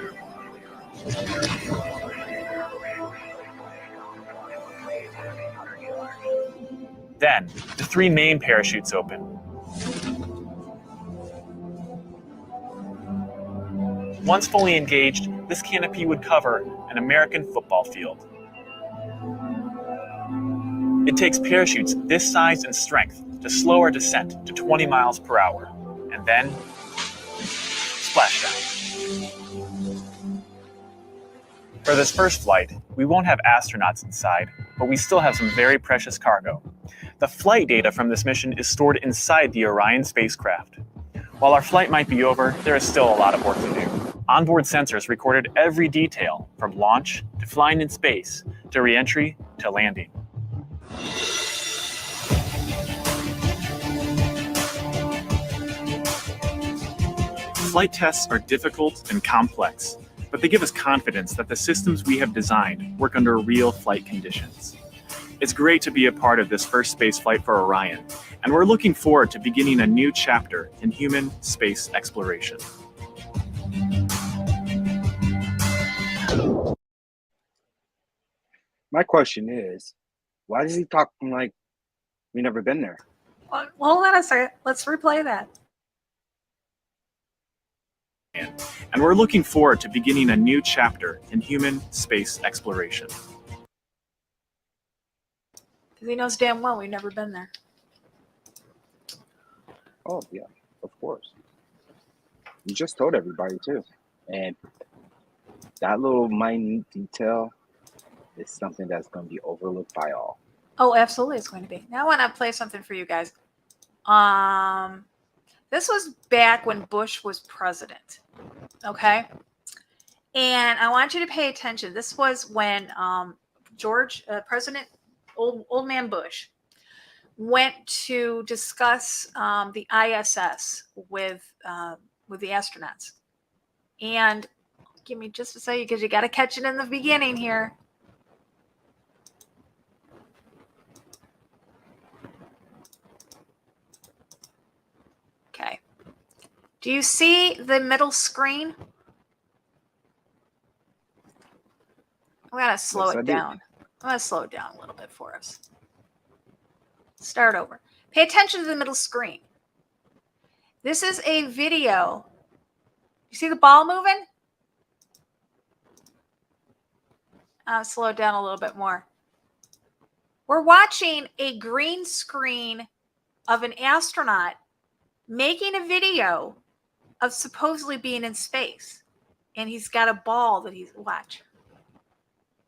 Then, the three main parachutes open. Once fully engaged, this canopy would cover an American football field. It takes parachutes this size and strength to slow our descent to 20 miles per hour, and then splashdown. For this first flight, we won't have astronauts inside, but we still have some very precious cargo. The flight data from this mission is stored inside the Orion spacecraft. While our flight might be over, there is still a lot of work to do. Onboard sensors recorded every detail, from launch to flying in space, to re-entry to landing. Flight tests are difficult and complex, but they give us confidence that the systems we have designed work under real flight conditions. It's great to be a part of this first space flight for Orion, and we're looking forward to beginning a new chapter in human space exploration. My question is, why does he talk like we never been there? Well, hold on a second. Let's replay that. And we're looking forward to beginning a new chapter in human space exploration. Because he knows damn well we've never been there. Oh, yeah, of course. You just told everybody, too. And that little minute detail is something that's going to be overlooked by all. Oh, absolutely it's going to be. Now I want to play something for you guys. This was back when Bush was president. Okay? And I want you to pay attention. This was when President Old Man Bush went to discuss the ISS with the astronauts. And give me just a second because you got to catch it in the beginning here. Okay. Do you see the middle screen? I'm going to slow it down. I'm going to slow it down a little bit for us. Start over. Pay attention to the middle screen. This is a video. You see the ball moving? I'll slow it down a little bit more. We're watching a green screen of an astronaut making a video of supposedly being in space. And he's got a ball that he's, watch.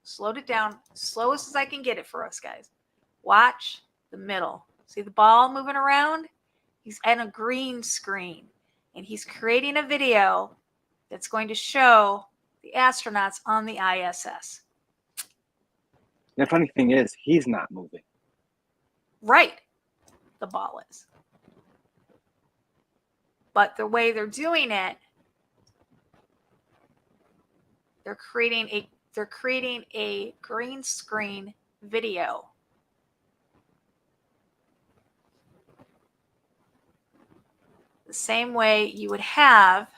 Slowed it down, slowest as I can get it for us, guys. Watch the middle. See the ball moving around? He's at a green screen. And he's creating a video that's going to show the astronauts on the ISS. The funny thing is, he's not moving. Right. The ball is. But the way they're doing it They're creating a green screen video. The same way you would have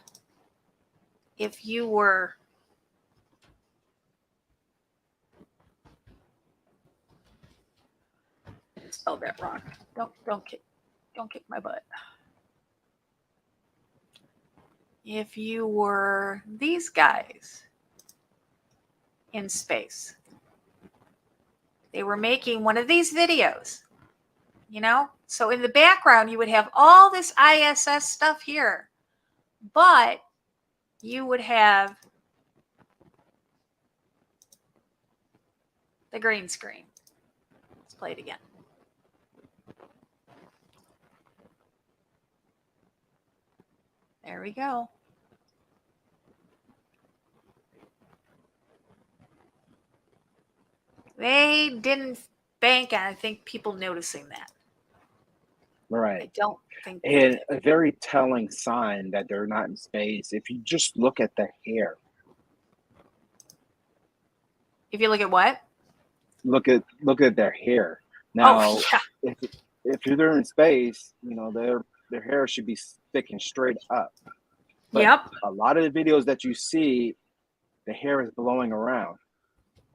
if you were spelled that wrong. Don't kick my butt. If you were these guys in space, they were making one of these videos, you know? So in the background, you would have all this ISS stuff here, but you would have the green screen. Let's play it again. There we go. They didn't bank on, I think, people noticing that. Right. I don't think. And a very telling sign that they're not in space, if you just look at the hair. If you look at what? Look at their hair. Now, yeah. if they're in space, you know, their hair should be thick and straight up. But Yep. a lot of the videos that you see, the hair is blowing around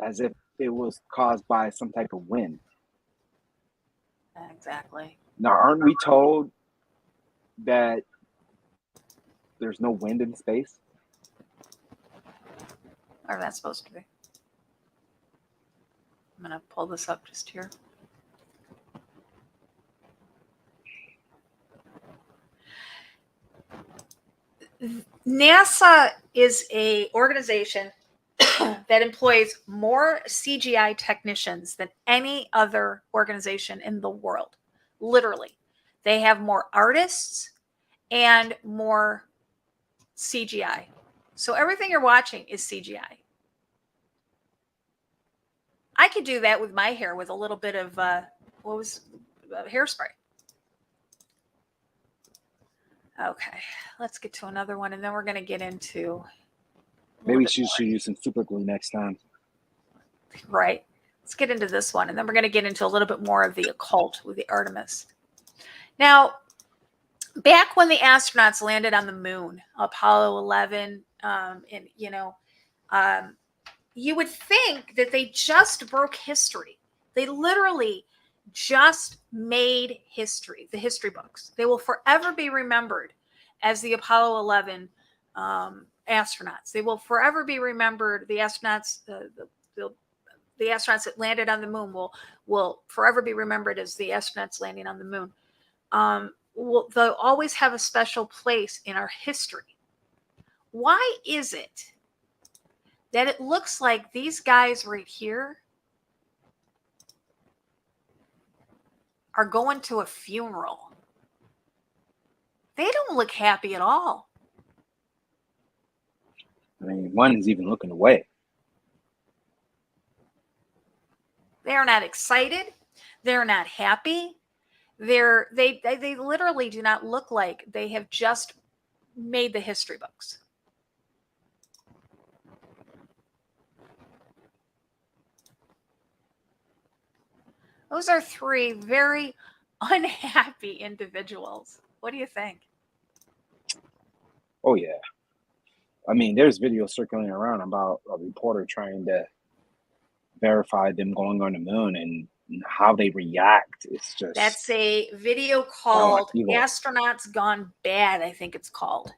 as if it was caused by some type of wind. Exactly. Now, aren't we told that there's no wind in space? Or that's supposed to be. I'm going to pull this up just here. NASA is a organization that employs more CGI technicians than any other organization in the world. Literally. They have more artists and more CGI. So everything you're watching is CGI. I could do that with my hair with a little bit of hairspray. Okay, let's get to another one, and then we're going to get into. Maybe she should use some super glue next time. Right. Let's get into this one, and then we're going to get into a little bit more of the occult with the Artemis. Now, back when the astronauts landed on the moon, Apollo 11, you would think that they just broke history. They literally just made history, the history books. They will forever be remembered as the Apollo 11 astronauts. They will forever be remembered. The astronauts, the astronauts that landed on the moon will forever be remembered as the astronauts landing on the moon. They'll always have a special place in our history. Why is it that it looks like these guys right here are going to a funeral? They don't look happy at all. I mean, one is even looking away. They're not excited. They're not happy. They literally do not look like they have just made the history books. Those are three very unhappy individuals. What do you think? Oh, yeah. I mean, there's videos circulating around about a reporter trying to verify them going on the moon and how they react. It's just... That's a video called Astronauts Gone Bad, I think it's called.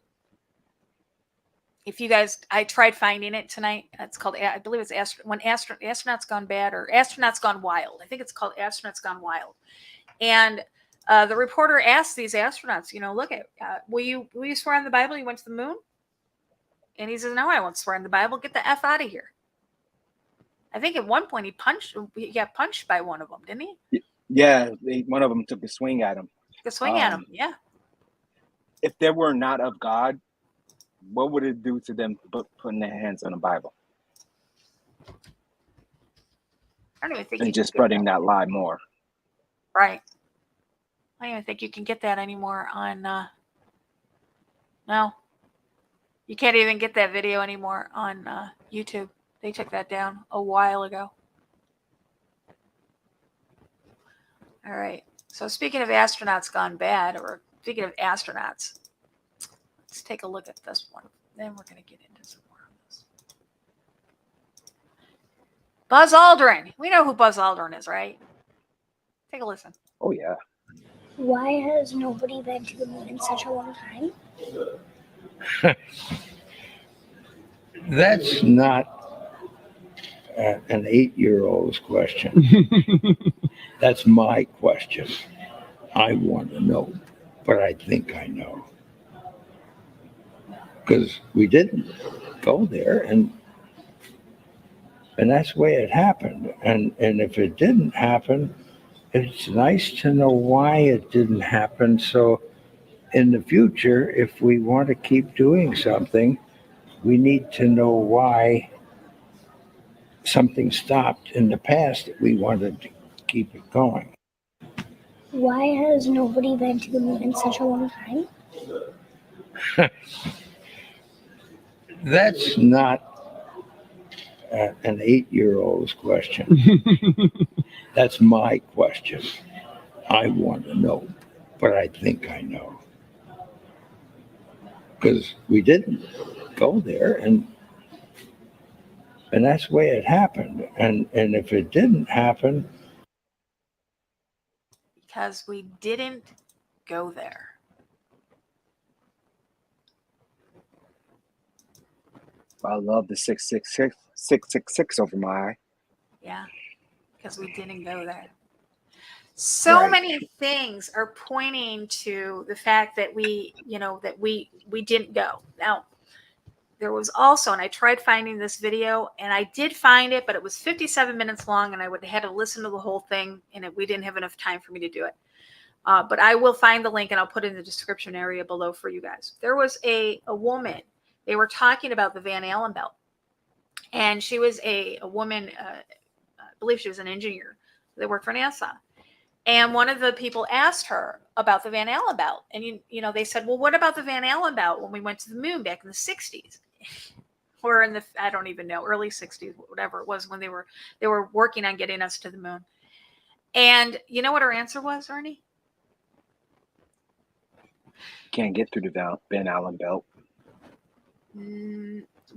If you guys, I tried finding it tonight. It's called, I believe it's Astronauts Gone Bad or Astronauts Gone Wild. I think it's called Astronauts Gone Wild. And the reporter asked these astronauts, look at, will you swear on the Bible you went to the moon? And he says, no, I won't swear on the Bible. Get the F out of here. I think at one point he got punched by one of them, didn't he? Yeah, one of them took a swing at him. Took a swing at him, yeah. If they were not of God, what would it do to them putting their hands on the Bible? I don't even think. And just spreading that lie more. Right. I don't even think you can get that anymore on. No. You can't even get that video anymore on YouTube. They took that down a while ago. All right. So speaking of astronauts gone bad, or speaking of astronauts, let's take a look at this one. Then we're going to get into some more of this. Buzz Aldrin. We know who Buzz Aldrin is, right? Take a listen. Oh, yeah. Why has nobody been to the moon in such a long time? That's not an 8-year-old's question. That's my question. I want to know, but I think I know. Because we didn't go there, and that's the way it happened. And if it didn't happen, it's nice to know why it didn't happen. So in the future, if we want to keep doing something, we need to know why something stopped in the past that we wanted to keep it going. Why has nobody been to the moon in such a long time? That's not an 8-year-old's question. That's my question. I want to know, but I think I know. Because we didn't go there, and that's the way it happened. And if it didn't happen... Because we didn't go there. I love the 666 over my eye. Yeah, because we didn't go there. So Right. many things are pointing to the fact that we didn't go. Now, there was also, and I tried finding this video, and I did find it, but it was 57 minutes long, and I would have had to listen to the whole thing, and we didn't have enough time for me to do it. But I will find the link, and I'll put it in the description area below for you guys. There was a woman. They were talking about the Van Allen belt, and she was a woman. I believe she was an engineer. They worked for NASA. And one of the people asked her about the Van Allen belt. And, they said, well, what about the Van Allen belt when we went to the moon back in the 60s? Or in the, I don't even know, early 60s, whatever it was, when they were working on getting us to the moon. And you know what her answer was, Ernie? Can't get through the Van Allen belt.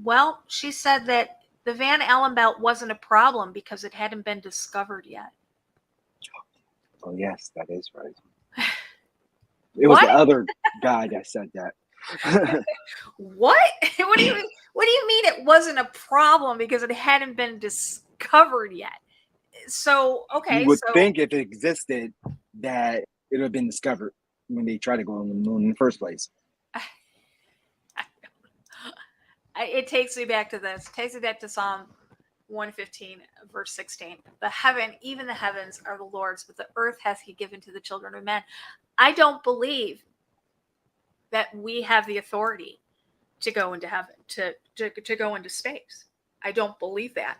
Well, she said that the Van Allen belt wasn't a problem because it hadn't been discovered yet. Oh, yes, that is right. It was the other guy that said that. What? What do you mean it wasn't a problem because it hadn't been discovered yet? So, okay. You would think if it existed that it would have been discovered when they tried to go on the moon in the first place. It takes me back to this. It takes me back to Psalm 115, verse 16. Even the heavens are the Lord's, but the earth hath he given to the children of men. I don't believe that we have the authority to go into heaven, to go into space. I don't believe that.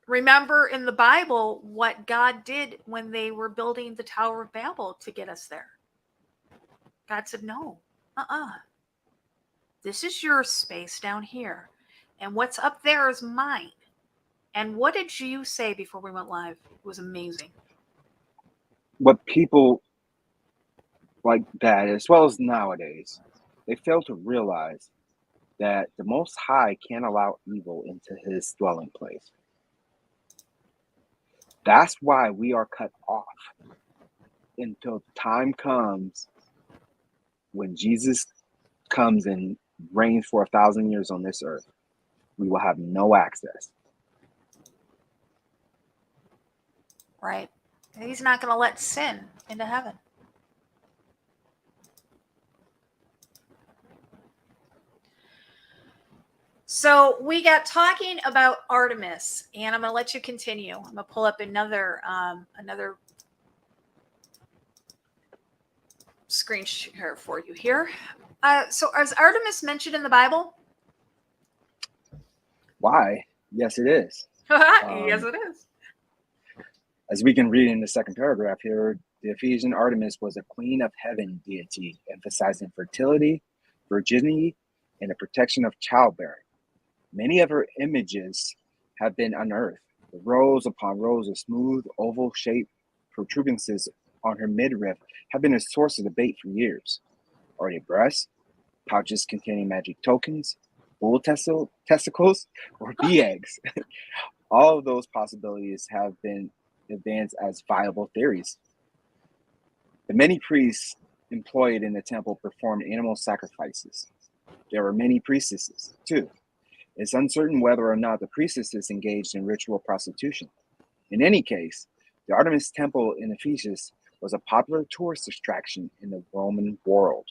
Remember in the Bible what God did when they were building the Tower of Babel to get us there. God said, no, this is your space down here. And what's up there is mine. And what did you say before we went live? It was amazing. What people like that, as well as nowadays, they fail to realize that the Most High can't allow evil into his dwelling place. That's why we are cut off until time comes when Jesus comes and reigns for 1,000 years on this earth. We will have no access. Right. He's not going to let sin into heaven. So we got talking about Artemis, and I'm going to let you continue. I'm going to pull up another screen share for you here. So is Artemis mentioned in the Bible? Why? Yes, it is. Yes, it is. As we can read in the second paragraph here, The Ephesian Artemis was a queen of heaven deity, emphasizing fertility, virginity, and the protection of childbearing. Many of her images have been unearthed. The rows upon rows of smooth, oval-shaped protuberances on her midriff have been a source of debate for years. Are they breasts, pouches containing magic tokens, bull testicles, or bee eggs? All of those possibilities have been advanced as viable theories. The many priests employed in the temple performed animal sacrifices. There were many priestesses, too. It's uncertain whether or not the priestesses engaged in ritual prostitution. In any case, the Artemis Temple in Ephesus was a popular tourist attraction in the Roman world.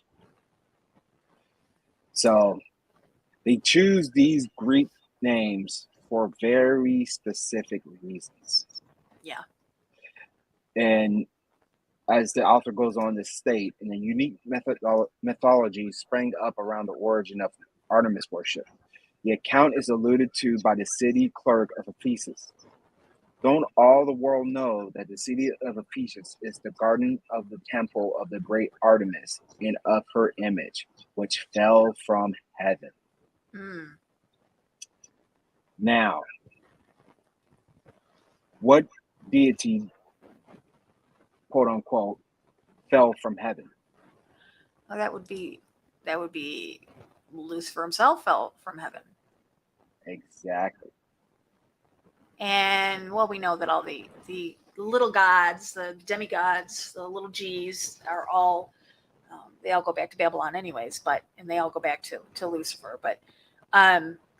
So they choose these Greek names for very specific reasons. Yeah. And as the author goes on to state, in a unique mythology sprang up around the origin of Artemis worship. The account is alluded to by the city clerk of Ephesus. Don't all the world know that the city of Ephesus is the garden of the temple of the great Artemis and of her image, which fell from heaven? Now, what deity, quote unquote, fell from heaven? Well, that would be Lucifer himself fell from heaven. Exactly. And well, we know that all the little gods, the demigods, the little g's are all they all go back to Babylon anyways, and they all go back to Lucifer. But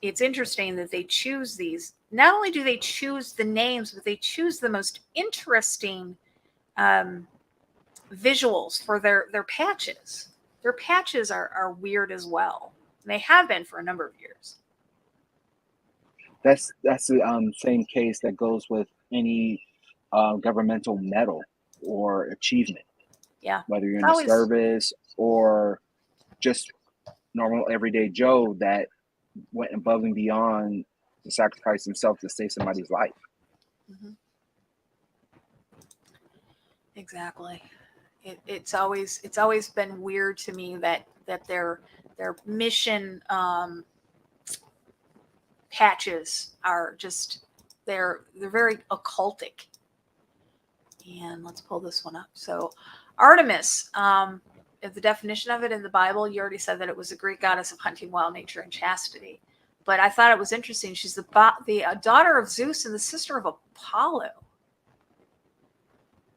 it's interesting that they choose these. Not only do they choose the names, but they choose the most interesting visuals for their patches. Their patches are weird as well. And they have been for a number of years. That's the same case that goes with any governmental medal or achievement. Yeah. Whether you're in the service or just normal everyday Joe that went above and beyond to sacrifice himself to save somebody's life. Mm-hmm. Exactly. It's always been weird to me that their mission patches are just they're very occultic. And let's pull this one up. So Artemis, the definition of it in the Bible, you already said that it was a Greek goddess of hunting, wild nature, and chastity. But I thought it was interesting. She's the daughter of Zeus and the sister of Apollo.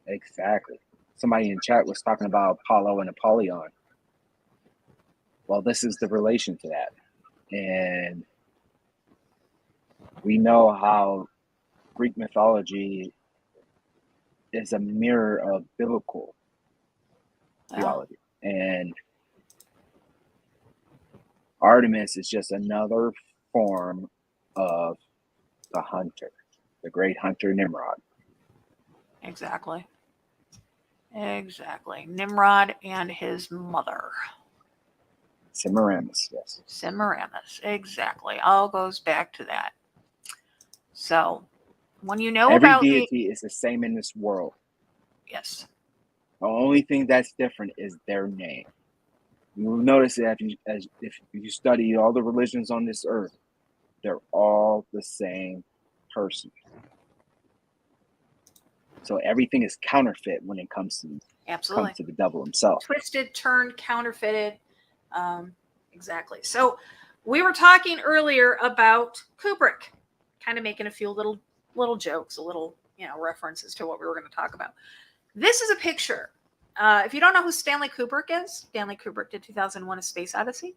Exactly. Somebody in chat was talking about Apollo and Apollyon. Well, this is the relation to that. And we know how Greek mythology is a mirror of biblical theology. And Artemis is just another form of the hunter, the great hunter Nimrod. Exactly. Nimrod and his mother. Semiramis, yes. Semiramis, exactly. All goes back to that. So, when you know every about deity is the same in this world. Yes. The only thing that's different is their name. You will notice that if you study all the religions on this earth, they're all the same person. So everything is counterfeit when it comes to the devil himself. Twisted, turned, counterfeited. Exactly. So we were talking earlier about Kubrick, kind of making a few little jokes, little references to what we were going to talk about. This is a picture. If you don't know who Stanley Kubrick is, Stanley Kubrick did 2001: A Space Odyssey,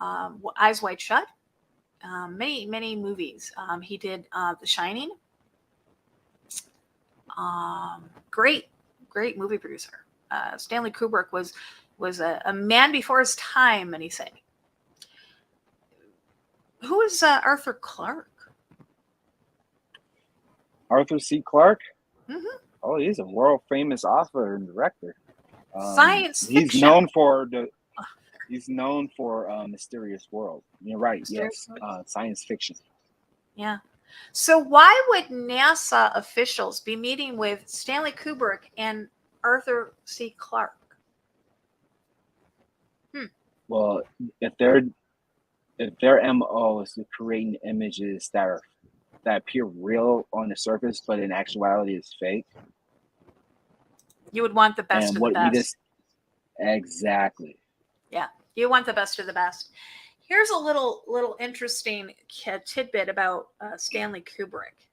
Eyes Wide Shut, many movies. He did The Shining. Great movie producer. Stanley Kubrick was a man before his time, many say. Who is Arthur Clarke? Arthur C. Clarke? Mm-hmm. Oh, he's a world famous author and director. Science fiction. He's known for Mysterious World. You're right. Yes, science fiction. Yeah. So why would NASA officials be meeting with Stanley Kubrick and Arthur C. Clarke? Well, if their MO is to create images that appear real on the surface, but in actuality is fake. You would want the best And of the what we best. just exactly. Yeah, you want the best of the best. Here's a little interesting tidbit about Stanley Kubrick.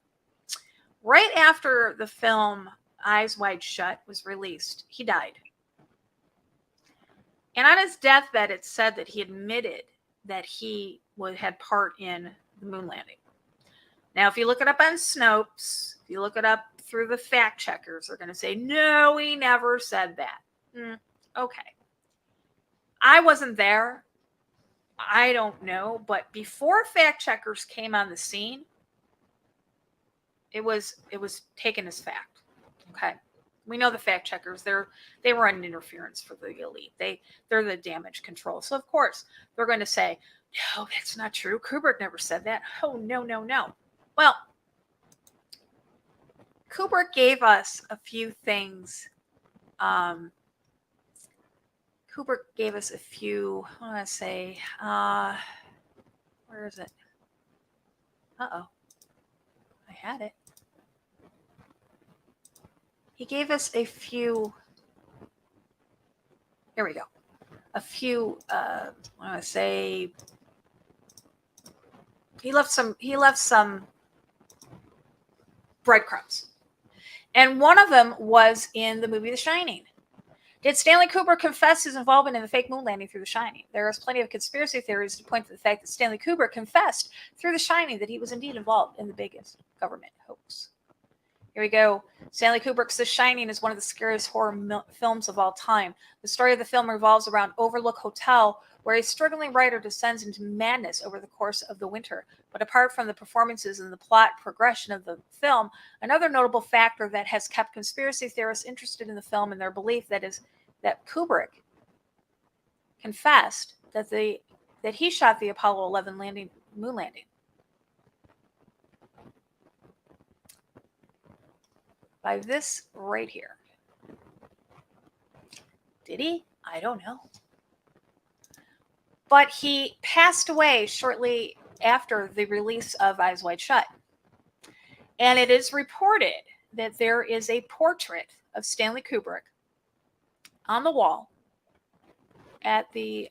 Right after the film Eyes Wide Shut was released, he died. And on his deathbed, it said that he admitted that he had part in the moon landing. Now, if you look it up on Snopes, if you look it up through the fact checkers, they're going to say, no, he never said that. Okay. I wasn't there. I don't know. But before fact checkers came on the scene, it was taken as fact. Okay. We know the fact checkers, they were an interference for the elite. They're the damage control. So of course they're going to say, no, that's not true. Kubrick never said that. Oh, no. Well, Kubrick gave us a few things. Kubrick gave us a few, I want to say, where is it? Uh-oh. I had it. He gave us a few, here we go. A few, I want to say, he left some breadcrumbs. And one of them was in the movie The Shining. Did Stanley Kubrick confess his involvement in the fake moon landing through The Shining? There is plenty of conspiracy theories to point to the fact that Stanley Kubrick confessed through The Shining that he was indeed involved in the biggest government hoax. Here we go. Stanley Kubrick's The Shining is one of the scariest horror films of all time. The story of the film revolves around Overlook Hotel, where a struggling writer descends into madness over the course of the winter. But apart from the performances and the plot progression of the film, another notable factor that has kept conspiracy theorists interested in the film and their belief that Kubrick confessed that he shot the Apollo 11 moon landing. By this right here. Did he? I don't know. But he passed away shortly after the release of Eyes Wide Shut. And it is reported that there is a portrait of Stanley Kubrick on the wall at the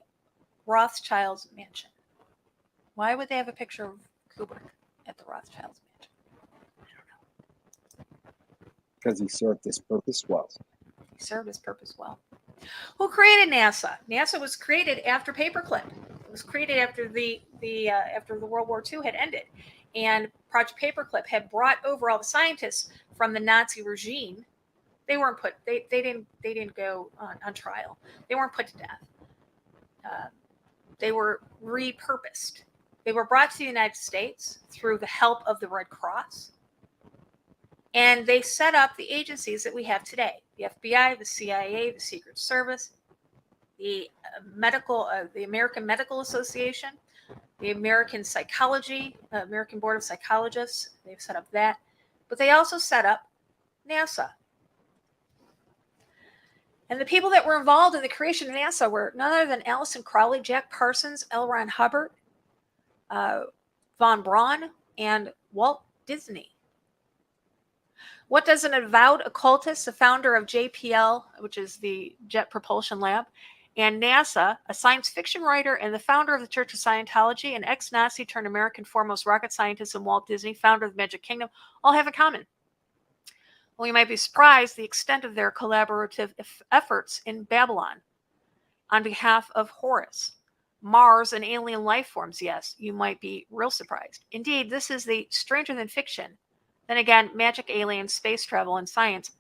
Rothschilds mansion. Why would they have a picture of Kubrick at the Rothschilds mansion? Because he served his purpose well. He served his purpose well. Who created NASA? NASA was created after Paperclip. It was created after after the World War II had ended, and Project Paperclip had brought over all the scientists from the Nazi regime. They weren't put. They didn't go on trial. They weren't put to death. They were repurposed. They were brought to the United States through the help of the Red Cross. And they set up the agencies that we have today: the FBI, the CIA, the Secret Service, the American Medical Association, the American Board of Psychologists. They've set up that, but they also set up NASA. And the people that were involved in the creation of NASA were none other than Allison Crowley, Jack Parsons, L. Ron Hubbard, von Braun, and Walt Disney. What does an avowed occultist, the founder of JPL, which is the Jet Propulsion Lab, and NASA, a science fiction writer and the founder of the Church of Scientology, an ex-Nazi turned American foremost rocket scientist, and Walt Disney, founder of the Magic Kingdom, all have in common? Well, you might be surprised the extent of their collaborative efforts in Babylon on behalf of Horus, Mars, and alien life forms. Yes, you might be real surprised. Indeed, this is the stranger than fiction. Then again, magic, aliens, space travel, and science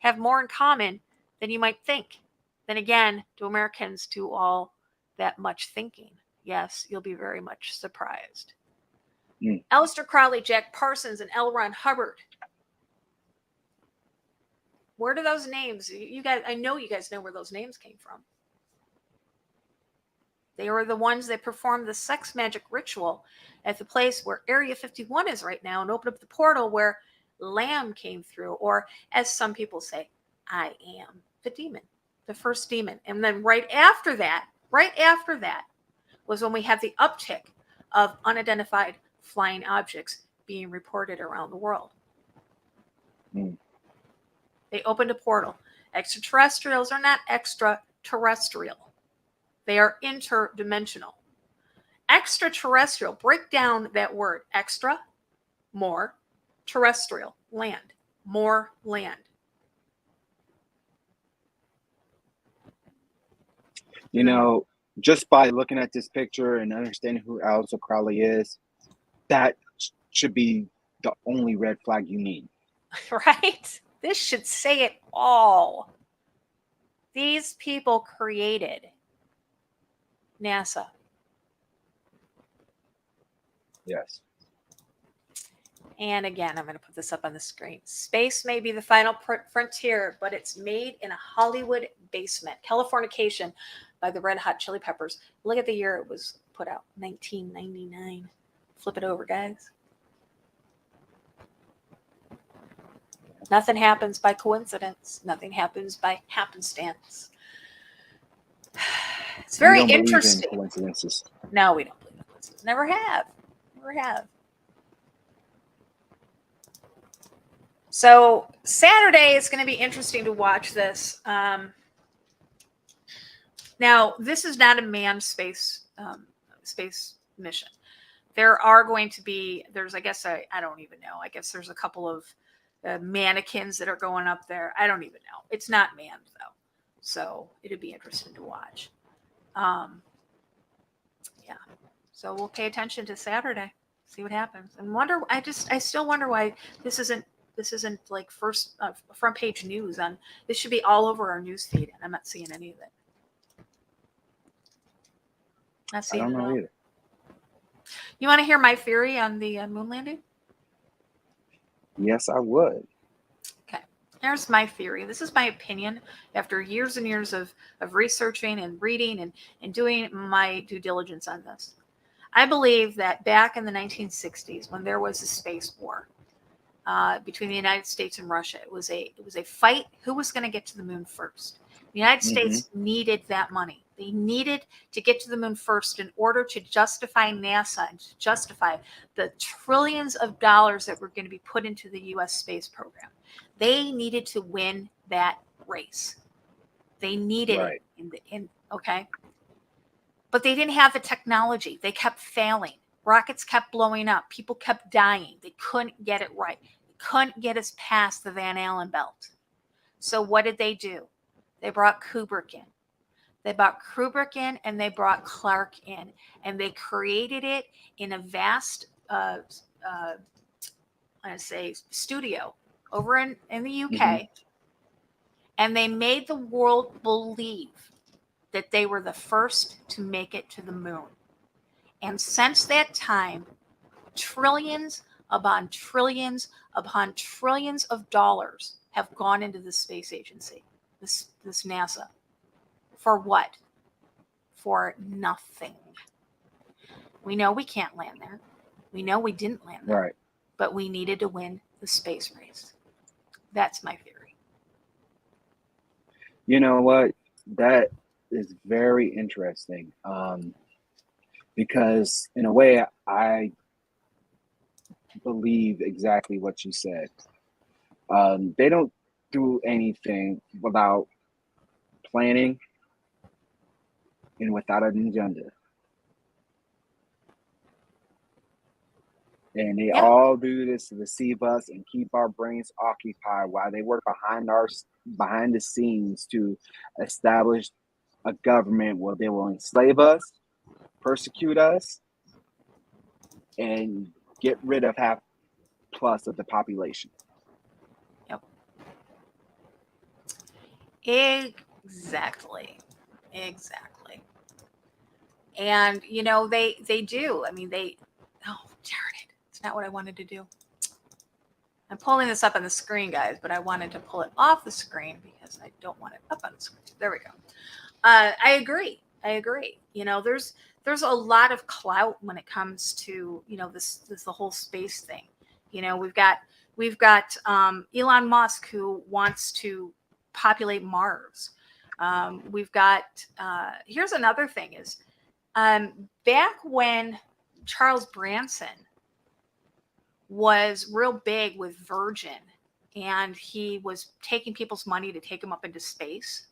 have more in common than you might think. Then again, do Americans do all that much thinking? Yes, you'll be very much surprised. Aleister Crowley, Jack Parsons, and L. Ron Hubbard. Where do those names, you guys, I know you guys know where those names came from. They were the ones that performed the sex magic ritual at the place where Area 51 is right now and opened up the portal where Lamb came through, or as some people say, I am the demon, the first demon. And then right after that was when we had the uptick of unidentified flying objects being reported around the world. They opened a portal. Extraterrestrials are not extraterrestrial. They are interdimensional. Extraterrestrial, break down that word. Extra, more, terrestrial, land, more land. You know, just by looking at this picture and understanding who Aleister Crowley is, that should be the only red flag you need. Right? This should say it all. These people created NASA. Yes. And again, I'm going to put this up on the screen. Space may be the final frontier, but it's made in a Hollywood basement. Californication by the Red Hot Chili Peppers. Look at the year it was put out, 1999. Flip it over, guys. Nothing happens by coincidence. Nothing happens by happenstance. It's very interesting. In coincidences. No, we don't believe in coincidences. Never have. Never have. So Saturday is going to be interesting to watch this. Now, this is not a manned space mission. There are going to be, I guess, I don't even know. I guess there's a couple of mannequins that are going up there. I don't even know. It's not manned, though. So it'd be interesting to watch. Yeah. So we'll pay attention to Saturday, see what happens. And I still wonder why this isn't like first front page news on. This should be all over our news feed, and I'm not seeing any of it. I don't know either. You want to hear my theory on the moon landing? Yes, I would. Okay, here's my theory. This is my opinion after years and years of researching and reading and doing my due diligence on this. I believe that back in the 1960s, when there was a space war between the United States and Russia, it was a fight who was going to get to the moon first. The United States needed that money. They needed to get to the moon first in order to justify NASA and to justify the trillions of dollars that were going to be put into the U.S. space program. They needed to win that race. They needed it. Okay. But they didn't have the technology. They kept failing. Rockets kept blowing up. People kept dying. They couldn't get it right. They couldn't get us past the Van Allen belt. So what did they do? They brought Kubrick in. They brought Kubrick in and they brought Clark in. And they created it in a vast, studio over in the UK. And they made the world believe that they were the first to make it to the moon. And since that time, trillions upon trillions upon trillions of dollars have gone into the space agency, this NASA. For what? For nothing. We know we can't land there. We know we didn't land there. Right. But we needed to win the space race. That's my theory. You know what? That is very interesting. Because in a way, I believe exactly what you said. They don't do anything without planning and without an agenda. And they all do this to deceive us and keep our brains occupied while they work behind the scenes to establish a government where they will enslave us, persecute us, and get rid of half plus of the population. Exactly. And you know they do. I mean oh darn it. It's not what I wanted to do. I'm pulling this up on the screen, guys, but I wanted to pull it off the screen because I don't want it up on the screen. There we go. I agree. You know, there's a lot of clout when it comes to, you know, this the whole space thing. You know, we've got Elon Musk who wants to populate Mars. We've got, here's another thing is, back when Charles Branson was real big with Virgin, and he was taking people's money to take them up into space.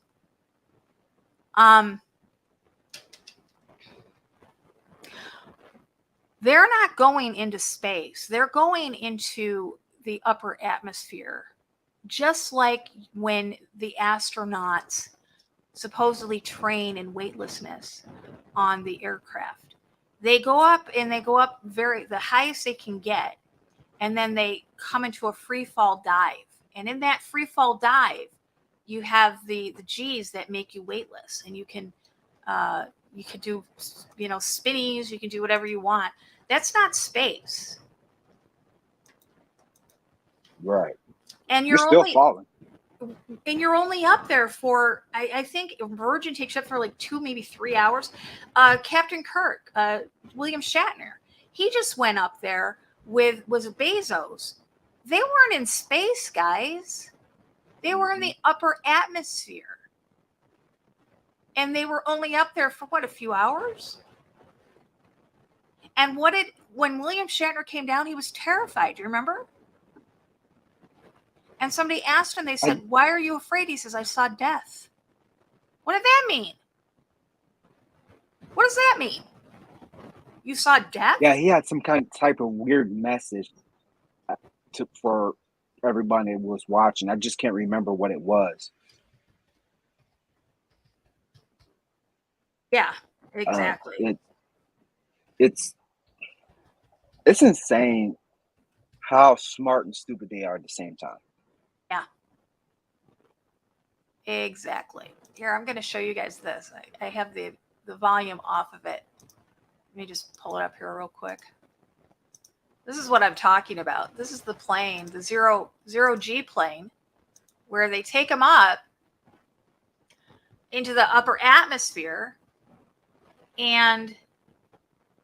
They're not going into space. They're going into the upper atmosphere, just like when the astronauts supposedly train in weightlessness on the aircraft. They go up and they go up the highest they can get, and then they come into a free fall dive. And in that free fall dive, you have the G's that make you weightless, and you can do, spinnies, you can do whatever you want. That's not space. Right. And you're still falling. And you're only up there for, I think Virgin takes up for like 2, maybe 3 hours. Captain Kirk, William Shatner, he just went up there was Bezos. They weren't in space, guys. They were in the upper atmosphere. And they were only up there for what, a few hours? And when William Shatner came down, he was terrified. Do you remember? And somebody asked him, they said, why are you afraid? He says, I saw death. What did that mean? What does that mean? You saw death? Yeah, he had some type of weird message for everybody that was watching. I just can't remember what it was. Yeah, exactly. It's insane how smart and stupid they are at the same time. Yeah. Exactly. Here, I'm going to show you guys this. I have the volume off of it. Let me just pull it up here real quick. This is what I'm talking about. This is the plane, the zero G plane, where they take them up into the upper atmosphere and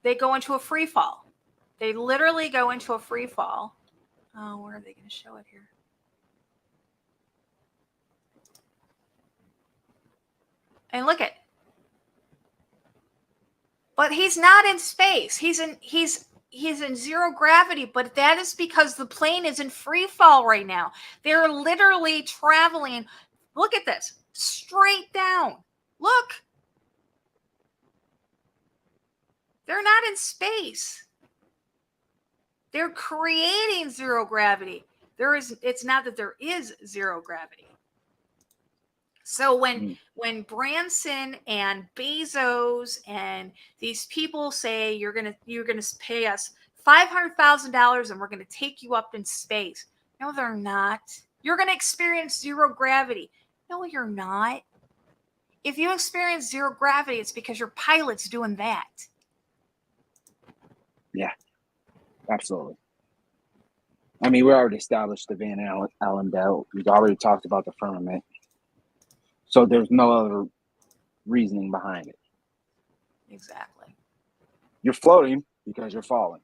they go into a free fall. They literally go into a free fall. Oh, where are they going to show it here? And look at, but he's not in space. He's in zero gravity, but that is because the plane is in free fall right now. They're literally traveling. Look at this, straight down. Look. They're not in space. They're creating zero gravity. It's not that there is zero gravity. So when Branson and Bezos and these people say you're gonna pay us $500,000 and we're gonna take you up in space, no, they're not. You're gonna experience zero gravity. No, you're not. If you experience zero gravity, it's because your pilot's doing that. Yeah, absolutely. I mean, we already established the Van Allen belt. We've already talked about the firmament. So there's no other reasoning behind it. Exactly. You're floating because you're falling.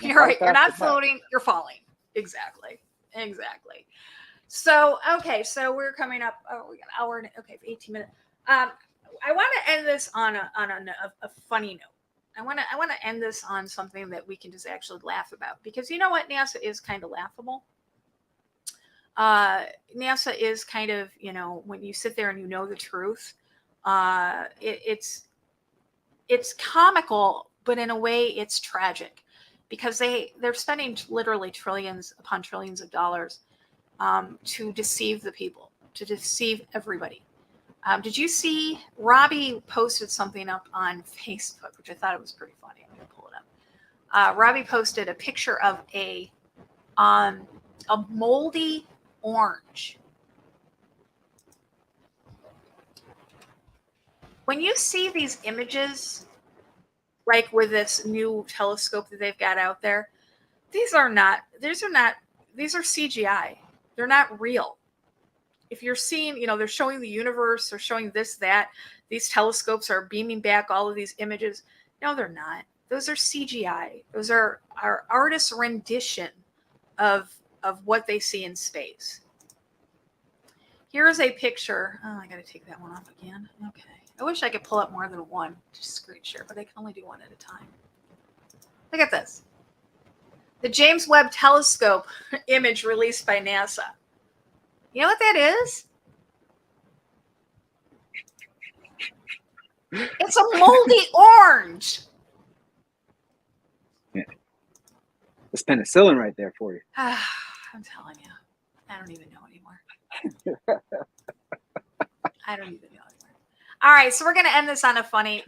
You're right. You're not floating. You're falling. Exactly. So, okay. So we're coming up. Oh, we got an hour. Okay, 18 minutes. I want to end this on a funny note. I want to end this on something that we can just actually laugh about, because you know what, NASA is kind of laughable. NASA is kind of, when you sit there and you know the truth, it's comical, but in a way it's tragic, because they're spending literally trillions upon trillions of dollars to deceive the people, to deceive everybody. Did you see Robbie posted something up on Facebook, which I thought it was pretty funny. I'm going to pull it up. Robbie posted a picture of a moldy orange. When you see these images, like with this new telescope that they've got out there, these are CGI. They're not real. If you're seeing, they're showing the universe, they're showing this, that, these telescopes are beaming back all of these images. No, they're not. Those are CGI. Those are our artist's rendition of what they see in space. Here's a picture. Oh, I got to take that one off again. Okay. I wish I could pull up more than one to screen share, but I can only do one at a time. Look at this. The James Webb Telescope image released by NASA. You know what that is? It's a moldy orange. Yeah. It's penicillin right there for you. I'm telling you. I don't even know anymore. I don't even know anymore. All right, so we're going to end this on a funny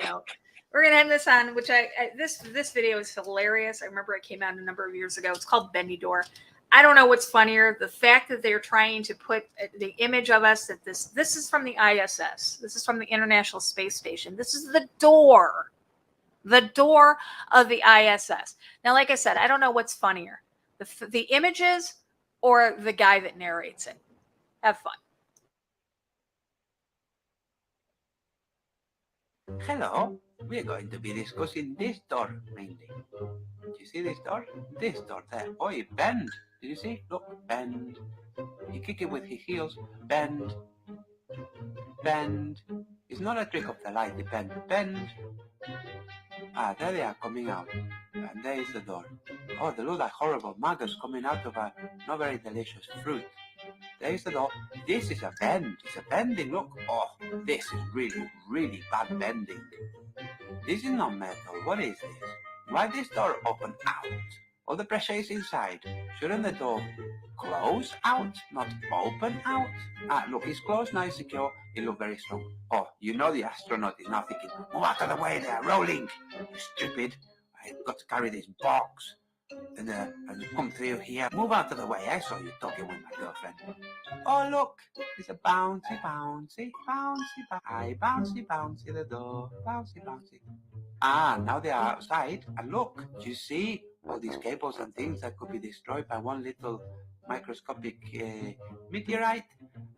note. We're going to end this on, which this video is hilarious. I remember it came out a number of years ago. It's called Bendy Door. I don't know what's funnier, the fact that they're trying to put the image of us that this is from the ISS. This is from the International Space Station. This is the door of the ISS. Now, like I said, I don't know what's funnier, the images or the guy that narrates it. Have fun. Hello, we're going to be discussing this door mainly. Do you see this door? This door there. Oh, it bend. Did you see? Look, bend. He kick it with his heels. Bend. Bend. It's not a trick of the light, it bend. Bend. Ah, there they are coming out. And there is the door. Oh, they look like horrible maggots coming out of a not very delicious fruit. There is the door. This is a bend. It's a bending. Look. Oh, this is really, really bad bending. This is not metal. What is this? Why this door open out? All the pressure is inside. Shouldn't the door close out, not open out? Ah, look, it's closed, now it's secure. It looks very strong. Oh, you know the astronaut is now thinking, move out of the way, they're rolling. You stupid. I've got to carry this box. And come through here. Move out of the way. I saw you talking with my girlfriend. Oh, look. It's a bouncy, bouncy, bouncy, bouncy. Bouncy, bouncy, the door. Bouncy, bouncy. Ah, now they are outside. And look, do you see all these cables and things that could be destroyed by one little microscopic meteorite?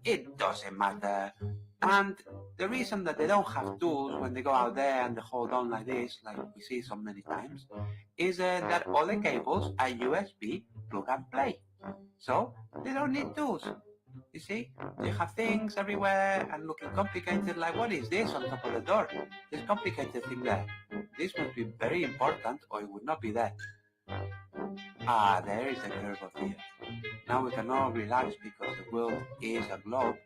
It doesn't matter. And the reason that they don't have tools when they go out there and they hold on like this, like we see so many times, is that all the cables are USB plug and play. So they don't need tools. You see, they have things everywhere and looking complicated, like what is this on top of the door? This complicated thing there. This must be very important or it would not be there. Ah, there is the curve of the earth. Now we can all relax because the world is a globe.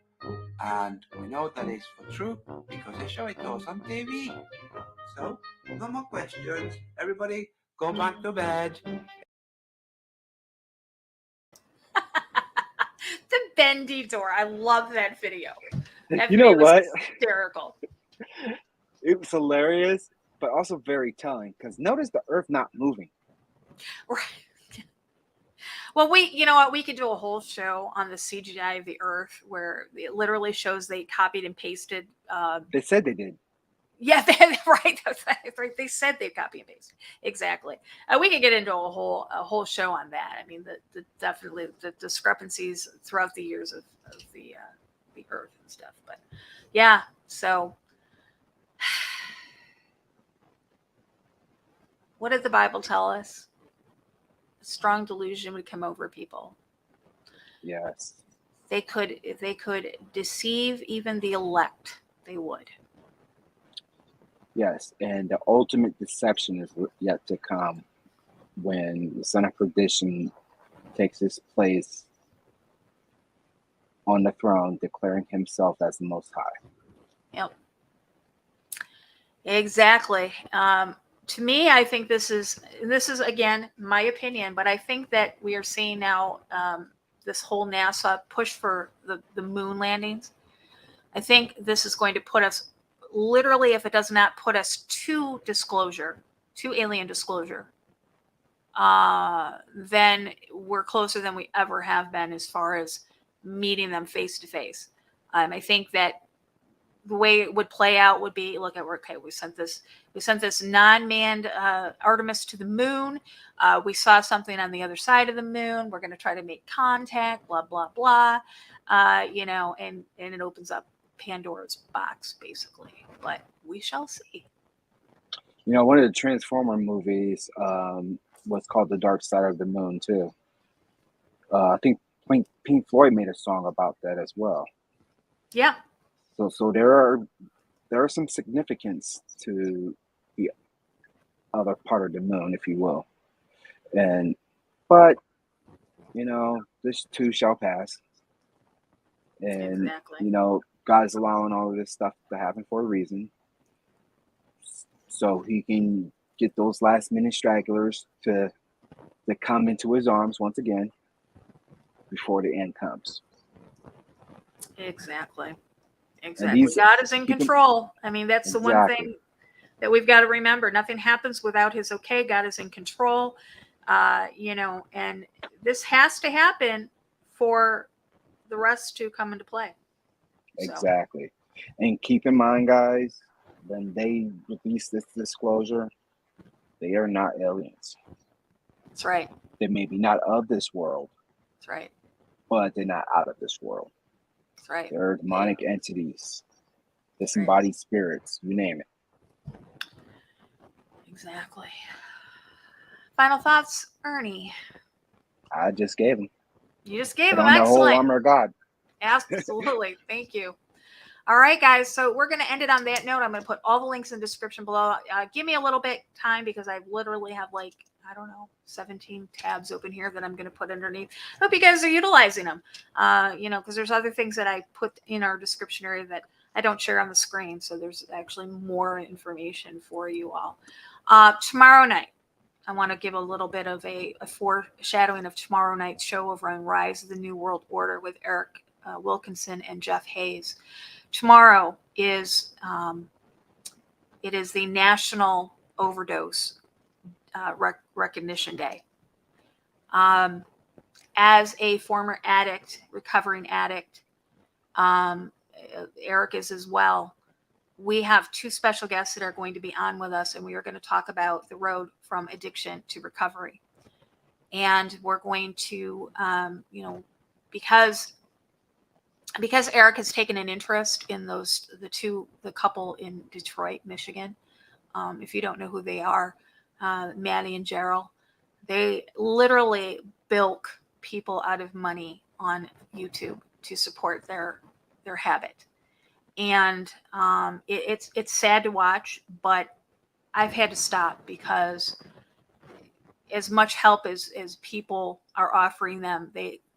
And we know that is for true because they show it to us on TV. So, no more questions. Everybody, go back to bed. The bendy door. I love that video. That You know video was what? hysterical. It was hilarious, but also very telling because notice the Earth not moving. Right. Well, you know what? We could do a whole show on the CGI of the Earth where it literally shows they copied and pasted. They said they did. Yeah, right. That's right. They said they copy and paste. Exactly. We could get into a whole show on that. I mean, definitely the discrepancies throughout the years of the Earth and stuff. But yeah, so what did the Bible tell us? A strong delusion would come over people. Yes. They could deceive even the elect. They would. Yes, and the ultimate deception is yet to come when the son of perdition takes his place on the throne, declaring himself as the Most High. Yep. Exactly. To me, I think this is again my opinion, but I think that we are seeing now this whole NASA push for the moon landings. I think this is going to put us literally, if it does not put us to alien disclosure, then we're closer than we ever have been as far as meeting them face to face. I think that the way it would play out would be, look at, okay, we sent this non-manned Artemis to the moon. We saw something on the other side of the moon. We're going to try to make contact, blah, blah, blah. And it opens up Pandora's box, basically. But we shall see. You know, one of the Transformer movies was called The Dark Side of the Moon, too. I think Pink Floyd made a song about that as well. Yeah. So there are some significance to the other part of the moon, if you will. But this too shall pass. And Exactly. God's allowing all of this stuff to happen for a reason. So he can get those last minute stragglers to come into his arms once again before the end comes. Exactly. Exactly. God is in control. I mean, that's the one thing that we've got to remember. Nothing happens without his okay. God is in control. And this has to happen for the rest to come into play. Exactly. And keep in mind, guys, when they release this disclosure, they are not aliens. That's right. They may be not of this world. That's right. But they're not out of this world. That's right. They're demonic entities, disembodied spirits, you name it. Exactly. Final thoughts, Ernie? I just gave them. You just gave Put them. on the Excellent. whole armor of God. Absolutely. Thank you. All right, guys. So we're going to end it on that note. I'm going to put all the links in the description below. Give me a little bit time because I literally have 17 tabs open here that I'm going to put underneath. Hope you guys are utilizing them. Because there's other things that I put in our description area that I don't share on the screen. So there's actually more information for you all. Tomorrow night, I want to give a little bit of a foreshadowing of tomorrow night's show over on Rise of the New World Order with Eric Wilkinson and Jeff Hayes. Tomorrow is it is the National Overdose Recognition Day. As a former addict, recovering addict, Eric is as well. We have two special guests that are going to be on with us, and we are going to talk about the road from addiction to recovery. And we're going to, because Eric has taken an interest in the couple in Detroit, Michigan. If you don't know who they are, Maddie and Gerald, they literally bilk people out of money on YouTube to support their habit. And it's sad to watch, but I've had to stop because as much help as people are offering them,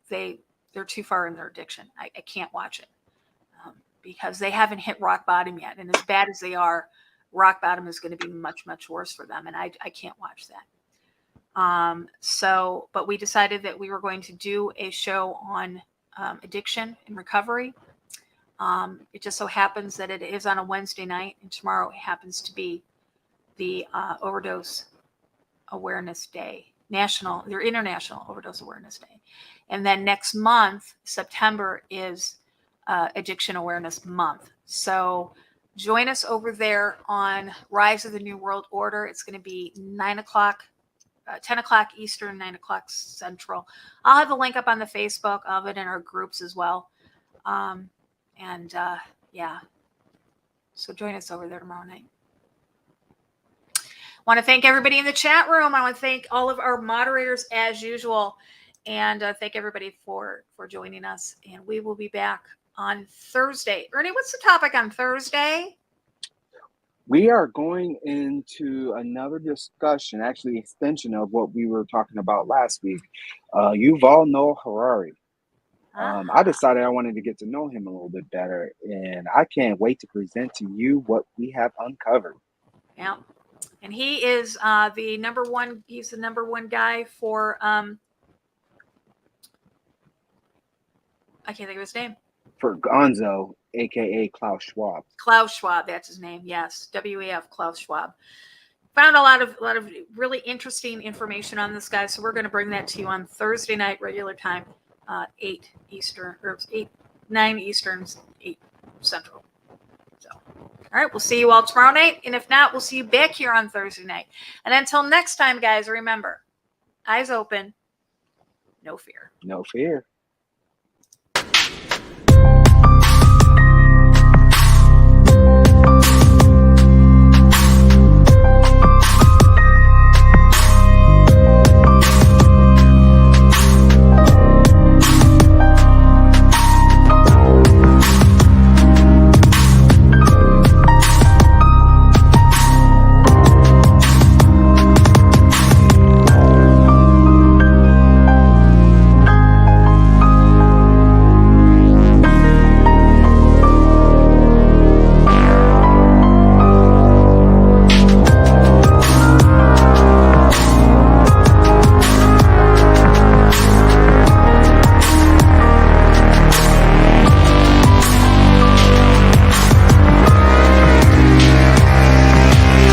they're too far in their addiction. I can't watch it because they haven't hit rock bottom yet. And as bad as they are, rock bottom is going to be much, much worse for them. And I can't watch that. But we decided that we were going to do a show on addiction and recovery. It just so happens that it is on a Wednesday night, and tomorrow it happens to be the Overdose Awareness Day, International Overdose Awareness Day. And then next month, September, is Addiction Awareness Month. So join us over there on Rise of the New World Order. It's going to be 9 o'clock, 10 o'clock Eastern, 9 o'clock Central. I'll have the link up on the Facebook of it in our groups as well. So join us over there tomorrow night. I want to thank everybody in the chat room. I want to thank all of our moderators as usual. And thank everybody for joining us. And we will be back on Thursday. Ernie, what's the topic on Thursday? We are going into another discussion, actually extension of what we were talking about last week. Yuval Noah Harari. I decided I wanted to get to know him a little bit better, and I can't wait to present to you what we have uncovered. Yeah, and he is the number one. He's the number one guy for I can't think of his name. For Gonzo, aka Klaus Schwab. Klaus Schwab, that's his name. Yes, WEF, Klaus Schwab. Found a lot of really interesting information on this guy, so we're going to bring that to you on Thursday night, regular time. 8 Eastern, or 9 Eastern, 8 Central. So, all right, we'll see you all tomorrow night. And if not, we'll see you back here on Thursday night. And until next time, guys, remember, eyes open, no fear. No fear.